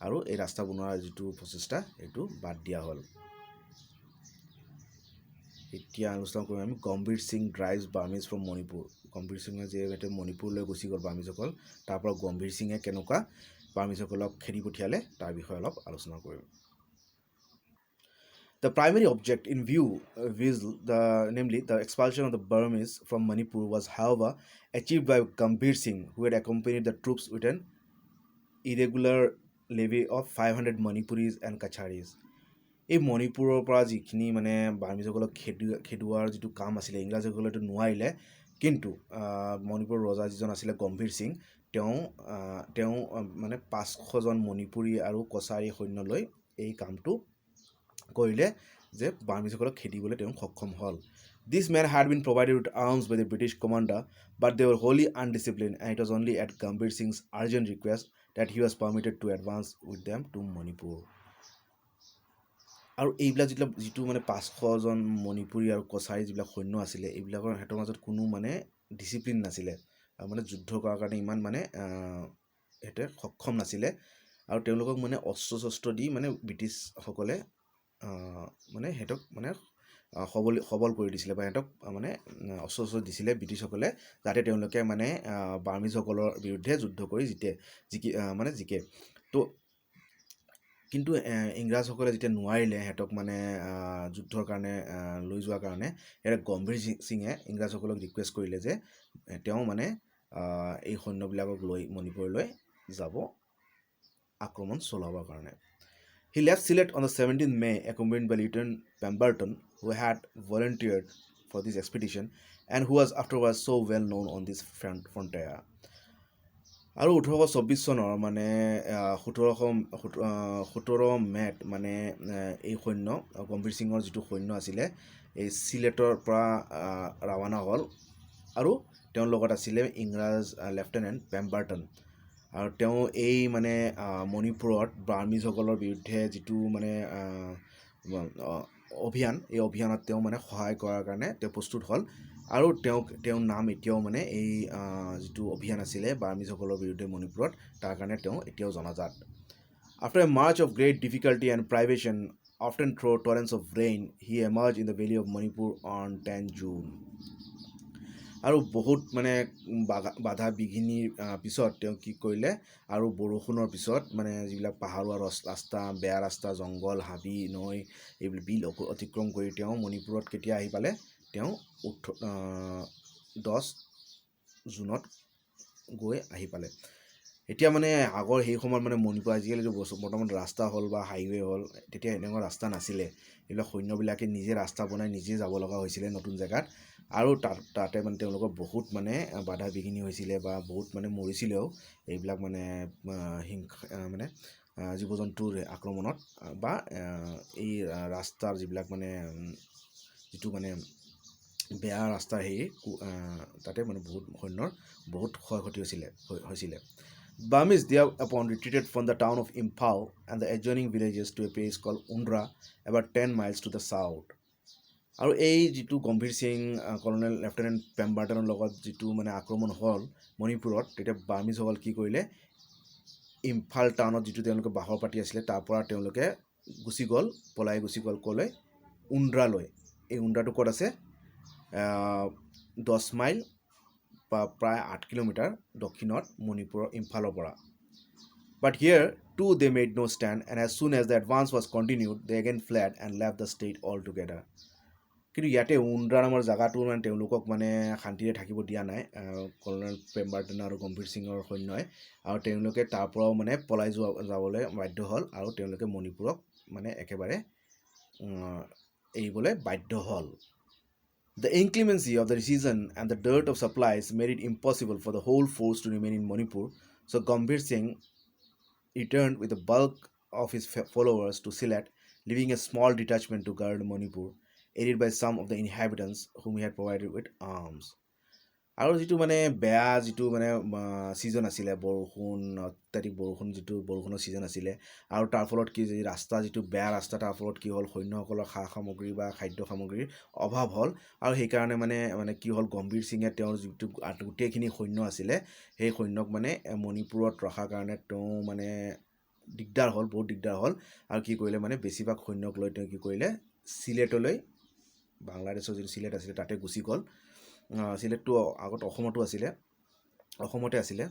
আৰু এই ৰাস্তা বনোৱাৰ যিটো প্ৰচেষ্টা এইটো বাদ দিয়া হ'ল। এতিয়া আলোচনা কৰিম আমি গম্ভীৰ Singh drives Burmese from Manipur. গম্ভীৰ সিঙে যিহেতু মণিপুৰলৈ গুচি গ'ল বাৰ্মিজসকল, তাৰ পৰা গম্ভীৰ সিঙে কেনেকুৱা বাৰ্মিজসকলক খেদি পঠিয়ালে তাৰ বিষয়ে অলপ আলোচনা কৰিম। The primary object in view namely the expulsion of the Burmese from Manipur was however achieved by Gambhir Singh, who had accompanied the troops with an irregular levy of 500 Manipuris and Kacharis. এই মণিপুৰৰ পৰা যিখিনি মানে বাৰ্মিজসকলক খেদোৱাৰ যিটো কাম আছিলে ইংৰাজসকলে এইটো নোৱাৰিলে, কিন্তু মণিপুৰৰ ৰজা যিজন আছিলে গম্ভীৰ সিং তেওঁ মানে 500জন মণিপুৰী আৰু কছাৰী সৈন্য লৈ এই কামটো কৰিলে যে বাৰ্মিজসকলক খেদিবলৈ তেওঁ সক্ষম হ'ল। These men had been provided with arms by the British commander, but they were wholly undisciplined, and it was only at Gambhir Singh's urgent request that he was permitted to advance with them to Manipur. আৰু এইবিলাক যিটো মানে 500জন মণিপুৰী আৰু কছাৰী যিবিলাক সৈন্য আছিলে, এইবিলাকৰ সিহঁতৰ মাজত কোনো মানে ডিচিপ্লিন নাছিলে, মানে যুদ্ধ কৰাৰ কাৰণে ইমান মানে সিহঁতে সক্ষম নাছিলে, আৰু তেওঁলোকক মানে অস্ত্ৰ দি মানে ব্ৰিটিছসকলে মানে সিহঁতক মানে সবল কৰি দিছিলে, বা সিহঁতক মানে অস্ত্ৰ দিছিলে ব্ৰিটিছসকলে, যাতে তেওঁলোকে মানে বাৰ্মিজসকলৰ বিৰুদ্ধে যুদ্ধ কৰি জিকে। তো কিন্তু ইংৰাজসকলে যেতিয়া নোৱাৰিলে সিহঁতক মানে যুদ্ধৰ কাৰণে লৈ যোৱাৰ কাৰণে, সিহঁতে গম্ভীৰ সিঙে ইংৰাজসকলক ৰিকুৱেষ্ট কৰিলে যে তেওঁ মানে এই সৈন্যবিলাকক লৈ মণিপুৰলৈ যাব আক্ৰমণ চলাবৰ কাৰণে। He left Sylhet on the 17th May, accompanied by Lieutenant Pemberton, who had volunteered for this expedition and who was afterwards so well known on this frontier. আৰু 1824 চনৰ মানে 17 মে'ত মানে এই সৈন্য গম্ভীৰ সিঙৰ যিটো সৈন্য আছিলে এই চিলেটৰ পৰা ৰাৱানা হ'ল, আৰু তেওঁৰ লগত আছিলে ইংৰাজ লেফটেনেণ্ট পেম্বাৰ্টন। আৰু তেওঁ এই মানে মণিপুৰত বাৰ্মিজসকলৰ বিৰুদ্ধে যিটো মানে অভিযান, এই অভিযানত তেওঁ মানে সহায় কৰাৰ কাৰণে তেওঁ প্ৰস্তুত হ'ল, আৰু তেওঁৰ নাম এতিয়াও মানে এই যিটো অভিযান আছিলে বাৰ্মিজসকলৰ বিৰুদ্ধে মণিপুৰত, তাৰ কাৰণে তেওঁ এতিয়াও জনাজাত। After a march of great difficulty and privation, often through torrents of rain, he emerged in the valley of Manipur on 10 June. আৰু বহুত মানে বাধা বিঘিনিৰ পিছত তেওঁ কি কৰিলে, আৰু বৰষুণৰ পিছত মানে যিবিলাক পাহাৰুৱা ৰাস্তা, বেয়া ৰাস্তা, জংঘল, হাবি, নৈ, এইবিলাক বিল অতিক্ৰম কৰি তেওঁ মণিপুৰত কেতিয়া আহি পালে, তেওঁ 10 জুনত গৈ আহি পালে। এতিয়া মানে আগৰ সেই সময়ত মানে মণিপুৰ আজিকালি বৰ্তমান ৰাস্তা হ'ল বা হাইৱে হ'ল, তেতিয়া এনেকুৱা ৰাস্তা নাছিলে, এইবিলাক সৈন্যবিলাকে নিজে ৰাস্তা বনাই নিজে যাব লগা হৈছিলে নতুন জেগাত, আৰু তাতে মানে তেওঁলোকৰ বহুত মানে বাধা বিঘিনি হৈছিলে, বা বহুত মানে মৰিছিলেও এইবিলাক মানে মানে জীৱ জন্তুৰ আক্ৰমণত, বা এই ৰাস্তাৰ যিবিলাক মানে যিটো মানে বেয়া ৰাস্তাৰ তাতে মানে বহুত সৈন্যৰ বহুত ক্ষয়ক্ষতি হৈছিলে। Burmese thereupon retreated from the town of Imphal and the adjoining villages to a place called Undra, about 10 miles to the south. আৰু এই যিটো গম্ভীৰ সিং কৰ্ণেল লেফটেনেণ্ট পেম্বাৰ্টনৰ লগত যিটো মানে আক্ৰমণ হ'ল মণিপুৰত, তেতিয়া বাৰ্মিজসকল কি কৰিলে, ইম্ফাল টাউনত যিটো তেওঁলোকে বাহৰ পাতি আছিলে তাৰ পৰা তেওঁলোকে পলাই গুচি গ'ল ক'লৈ, উন্দ্ৰালৈ। এই উন্দ্ৰাটো ক'ত আছে, 10 মাইল বা প্ৰায় 8 কিলোমিটাৰ দক্ষিণত মণিপুৰৰ ইম্ফালৰ পৰা। But here too they made no stand, and as soon as the advance was continued, they again fled and left the state altogether. কিন্তু ইয়াতে উন্দ্ৰা নামৰ জেগাটো মানে তেওঁলোকক মানে শান্তিৰে থাকিব দিয়া নাই কৰ্ণেল পেম্বাৰ্টন আৰু গম্ভীৰ সিঙৰ সৈন্যই, আৰু তেওঁলোকে তাৰ পৰাও মানে পলাই যাবলৈ বাধ্য হ'ল, আৰু তেওঁলোকে মণিপুৰক মানে একেবাৰে এৰিবলৈ বাধ্য হ'ল। The inclemency of the season and the dearth of supplies made it impossible for the whole force to remain in Manipur, so Gambhir Singh returned with the bulk of his followers to Sylhet, leaving a small detachment to guard Manipur, aided by some of the inhabitants whom he had provided with arms. আৰু যিটো মানে বেয়া যিটো মানে season আছিলে, অত্যাধিক বৰষুণৰ season আছিলে, আৰু তাৰ ফলত কি যিটো বেয়া ৰাস্তা, তাৰ ফলত কি হ'ল, সৈন্যসকলৰ সা সামগ্ৰী বা খাদ্য সামগ্ৰীৰ অভাৱ হ'ল, আৰু সেইকাৰণে মানে কি হ'ল, গম্ভীৰ সিঙে তেওঁৰ যিটো গোটেইখিনি সৈন্য আছিলে সেই সৈন্যক মানে মণিপুৰত ৰখাৰ কাৰণে তেওঁ মানে বহুত দিগদাৰ হ'ল, আৰু কি কৰিলে মানে বেছিভাগ সৈন্যক লৈ তেওঁ কি কৰিলে, চিলেটলৈ, বাংলাদেশৰ যিটো চিলেট আছিলে তাতে গুচি গ'ল। চিলেটটো আগত অসমতে আছিলে,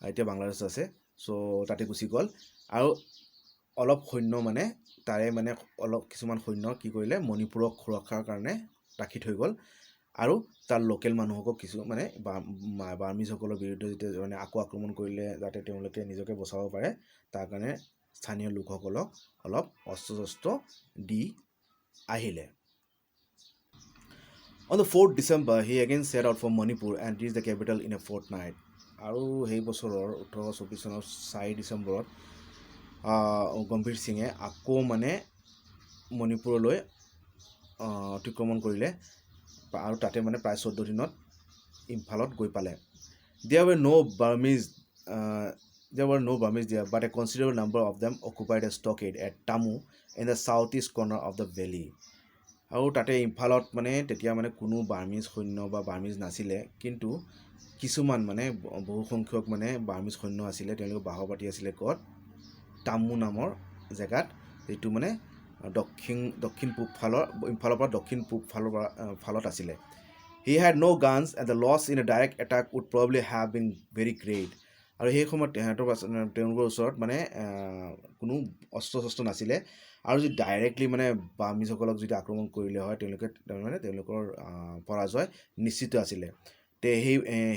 এতিয়া বাংলাদেশত আছে, চ' তাতে গুচি গ'ল, আৰু অলপ সৈন্য মানে তাৰে মানে কিছুমান সৈন্য কি কৰিলে, মণিপুৰক সুৰক্ষাৰ কাৰণে ৰাখি থৈ গ'ল, আৰু তাৰ লোকেল মানুহকো কিছু মানে বাৰ্মিজসকলৰ বিৰুদ্ধে যেতিয়া মানে আকৌ আক্ৰমণ কৰিলে যাতে তেওঁলোকে নিজকে বচাব পাৰে তাৰ কাৰণে স্থানীয় লোকসকলক অলপ অস্ত্ৰ শস্ত্ৰ দি আহিলে। On the 4th December, he again set out for Manipur and reached the capital in a fortnight. আৰু সেই বছৰৰ 1824 চনৰ 4 ডিচেম্বৰত গম্ভীৰ সিঙে আকৌ মানে মণিপুৰলৈ অতিক্ৰমণ কৰিলে আৰু তাতে মানে প্ৰায় 14 দিনত ইম্ফালত গৈ পালে। There were no Burmese there, but a considerable number of them occupied a stockade at Tamu in the southeast corner of the valley. আৰু তাতে ইম্ফালত মানে তেতিয়া মানে কোনো বাৰ্মিজ সৈন্য বা বাৰ্মিজ নাছিলে, কিন্তু কিছুমান মানে বহু সংখ্যক মানে বাৰ্মিজ সৈন্য আছিলে। তেওঁলোকে বাহ পাতি আছিলে ক'ত? টামু নামৰ জেগাত, যিটো মানে দক্ষিণ পূব ইম্ফালৰ পৰা দক্ষিণ পূব ফালত আছিলে। He had no guns and the loss in a direct attack would probably have been very great. আৰু সেই সময়ত তেওঁলোকৰ ওচৰত মানে কোনো অস্ত্ৰ শস্ত্ৰ নাছিলে, আৰু যদি ডাইৰেক্টলি মানে বাৰ্মিজসকলক যদি আক্ৰমণ কৰিলে হয় তেওঁলোকৰ পৰাজয় নিশ্চিত আছিলে। তে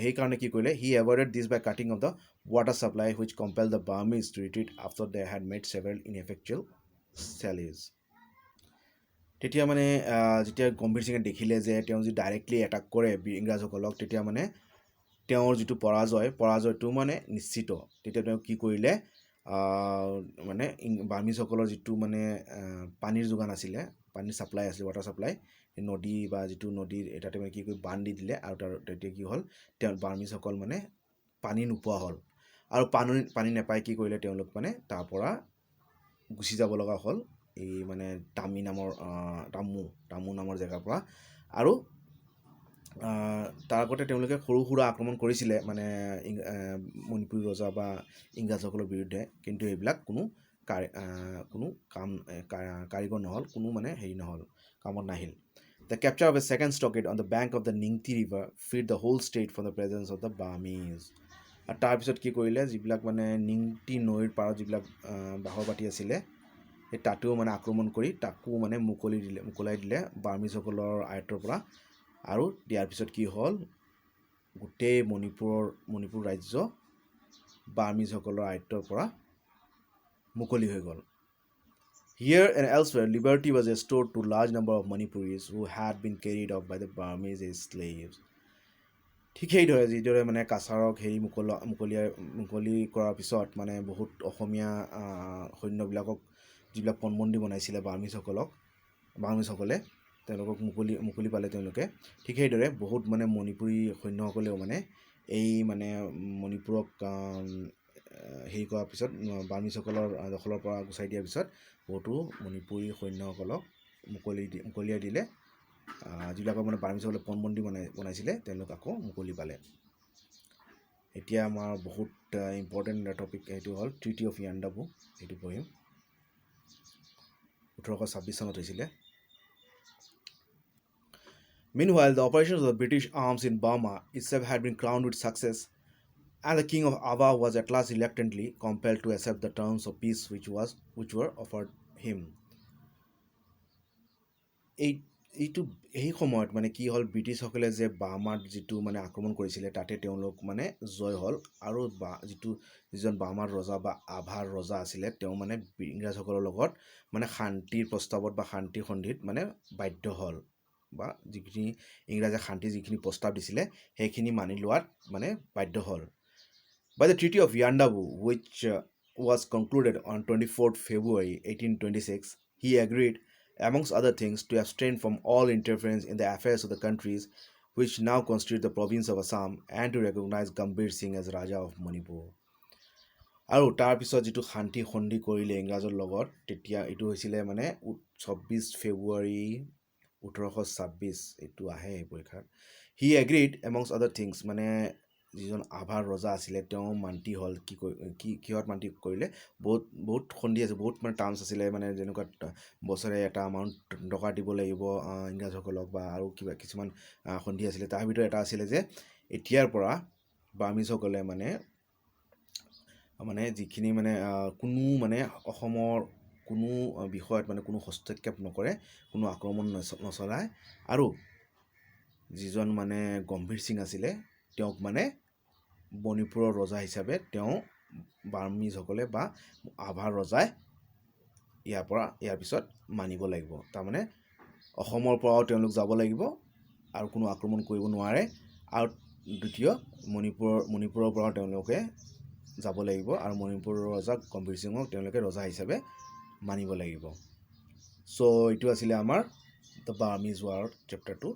সেইকাৰণে কি কৰিলে? He avoided this by cutting off the water supply, which compelled the Burmese to retreat after they had made several ineffectual sallies. তেতিয়া মানে যেতিয়া গম্ভীৰ সিঙে দেখিলে যে তেওঁ যদি ডাইৰেক্টলি এটাক কৰে ইংৰাজসকলক, তেতিয়া মানে তেওঁৰ যিটো পৰাজয়টো মানে নিশ্চিত। তেতিয়া তেওঁ কি কৰিলে? মানে বাৰ্মিজসকলৰ যিটো মানে পানীৰ যোগান আছিলে, পানীৰ চাপ্লাই আছিলে, ৱাটাৰ চাপ্লাই, নদী বা যিটো নদীৰ তাতে মানে কি কৰি বান্ধ দি দিলে, আৰু তেতিয়া কি হ'ল? বাৰ্মিজসকল মানে পানী নোপোৱা হ'ল, আৰু পানী নাপাই কি কৰিলে? তেওঁলোক মানে তাৰ পৰা গুচি যাব লগা হ'ল এই মানে টামু নামৰ জেগাৰ পৰা। আৰু তাৰ আগতে তেওঁলোকে সৰু সুৰা আক্ৰমণ কৰিছিলে মানে মণিপুৰী ৰজা বা ইংৰাজসকলৰ বিৰুদ্ধে, কিন্তু এইবিলাক কোনো কাৰিকৰ নহ'ল, কোনো মানে নহ'ল, কামত নাহিল। The capture of a second stockade on the bank of the Ningti River freed the whole state from the presence of the Burmese. আৰু তাৰপিছত কি কৰিলে? যিবিলাক মানে নিংটি নৈৰ পাৰত যিবিলাক বাহ পাতি আছিলে, সেই তাতেও মানে আক্ৰমণ কৰি তাকো মানে মোকলাই দিলে বাৰ্মিজসকলৰ আয়ত্তৰ পৰা। আৰু দিয়াৰ পিছত কি হ'ল? গোটেই মণিপুৰ ৰাজ্য বাৰ্মিজসকলৰ আয়ত্তৰ পৰা মুকলি হৈ গ'ল। Here and elsewhere, liberty was restored to large number of Manipuris who had been carried off by the Burmese as slaves. ঠিক সেইদৰে যিদৰে মানে কাছাৰক মুকলি কৰাৰ পিছত মানে বহুত অসমীয়া সৈন্যবিলাকক যিবিলাক পণবন্দী বনাইছিলে বাৰ্মিজসকলে তেওঁলোকক মুকলি পালে তেওঁলোকে। ঠিক সেইদৰে বহুত মানে মণিপুৰী সৈন্যসকলেও মানে এই মানে মণিপুৰক কৰাৰ পিছত, বাৰ্মিজসকলৰ দখলৰ পৰা গুচাই দিয়াৰ পিছত বহুতো মণিপুৰী সৈন্যসকলক মুকলিয়াই দিলে। যিবিলাকৰ মানে বাৰ্মিজসকলে পণবন্দী বনাইছিলে তেওঁলোক আকৌ মুকলি পালে। এতিয়া আমাৰ বহুত ইম্পৰ্টেণ্ট টপিক সেইটো হ'ল ট্ৰিটি অফ ইয়াণ্ডাবু। সেইটো পঢ়িম। 1826 চনত হৈছিলে। Meanwhile, the operations of the British arms in Burma itself had been crowned with success, and the king of Ava was at last reluctantly compelled to accept the terms of peace which were offered him. এই সময়ত মানে কি হ'ল? ব্ৰিটিছসকলে যে বাৰ্মাত যিটো মানে আক্ৰমণ কৰিছিলে তাতে তেওঁলোক মানে জয় হ'ল, আৰু যিজন বাৰ্মাৰ ৰজা বা আভাৰ ৰজা আছিলে তেওঁ মানে ইংৰাজসকলৰ লগত মানে শান্তিৰ প্ৰস্তাৱত বা শান্তিৰ সন্ধিত মানে বাধ্য হ'ল, বা যিখিনি ইংৰাজে শান্তিৰ যিখিনি প্ৰস্তাৱ দিছিলে সেইখিনি মানি লোৱাত মানে বাধ্য হ'ল। By the Treaty of Yandabu, which was concluded on 24th February 1826, he agreed, amongst other things, to abstain from all interference in the affairs of the countries which now constitute the province of Assam, and to recognize Gambhir Singh as Raja of Manipur. আৰু তাৰপিছত যিটো শান্তি সন্ধি কৰিলে ইংৰাজৰ লগত, তেতিয়া এইটো হৈছিলে মানে 24 ফেব্ৰুৱাৰী 1826। এইটো আহে পৰীক্ষাত। He agreed, amongst other things, মানে যিজন আভাৰ ৰজা আছিলে তেওঁ মান্তি হ'ল। কিহত মান্তি কৰিলে? বহুত সন্ধি আছে, বহুত মানে টাৰ্মছ আছিলে, মানে যেনেকুৱা বছৰে এটা এমাউণ্ট টকা দিব লাগিব ইংৰাজসকলক, বা আৰু কিছুমান সন্ধি আছিলে। তাৰ ভিতৰত এটা আছিলে যে এতিয়াৰ পৰা বাৰ্মিজসকলে মানে যিখিনি মানে কোনো মানে অসমৰ কোনো বিষয়ত মানে কোনো হস্তক্ষেপ নকৰে, কোনো আক্ৰমণ নচলায়, আৰু যিজন মানে গম্ভীৰ সিং আছিলে তেওঁক মানে মণিপুৰৰ ৰজা হিচাপে তেওঁ বাৰ্মিজসকলে বা আভাৰ ৰজাই ইয়াৰ পিছত মানিব লাগিব। তাৰমানে অসমৰ পৰাও তেওঁলোক যাব লাগিব আৰু কোনো আক্ৰমণ কৰিব নোৱাৰে, আৰু দ্বিতীয় মণিপুৰৰ পৰাও তেওঁলোকে যাব লাগিব আৰু মণিপুৰৰ ৰজা গম্ভীৰ সিঙক তেওঁলোকে ৰজা হিচাপে মানিব লাগিব। চ' এইটো আছিলে আমাৰ দ্য বাৰ্মিজ ৱাৰ চেপ্টাৰ 2।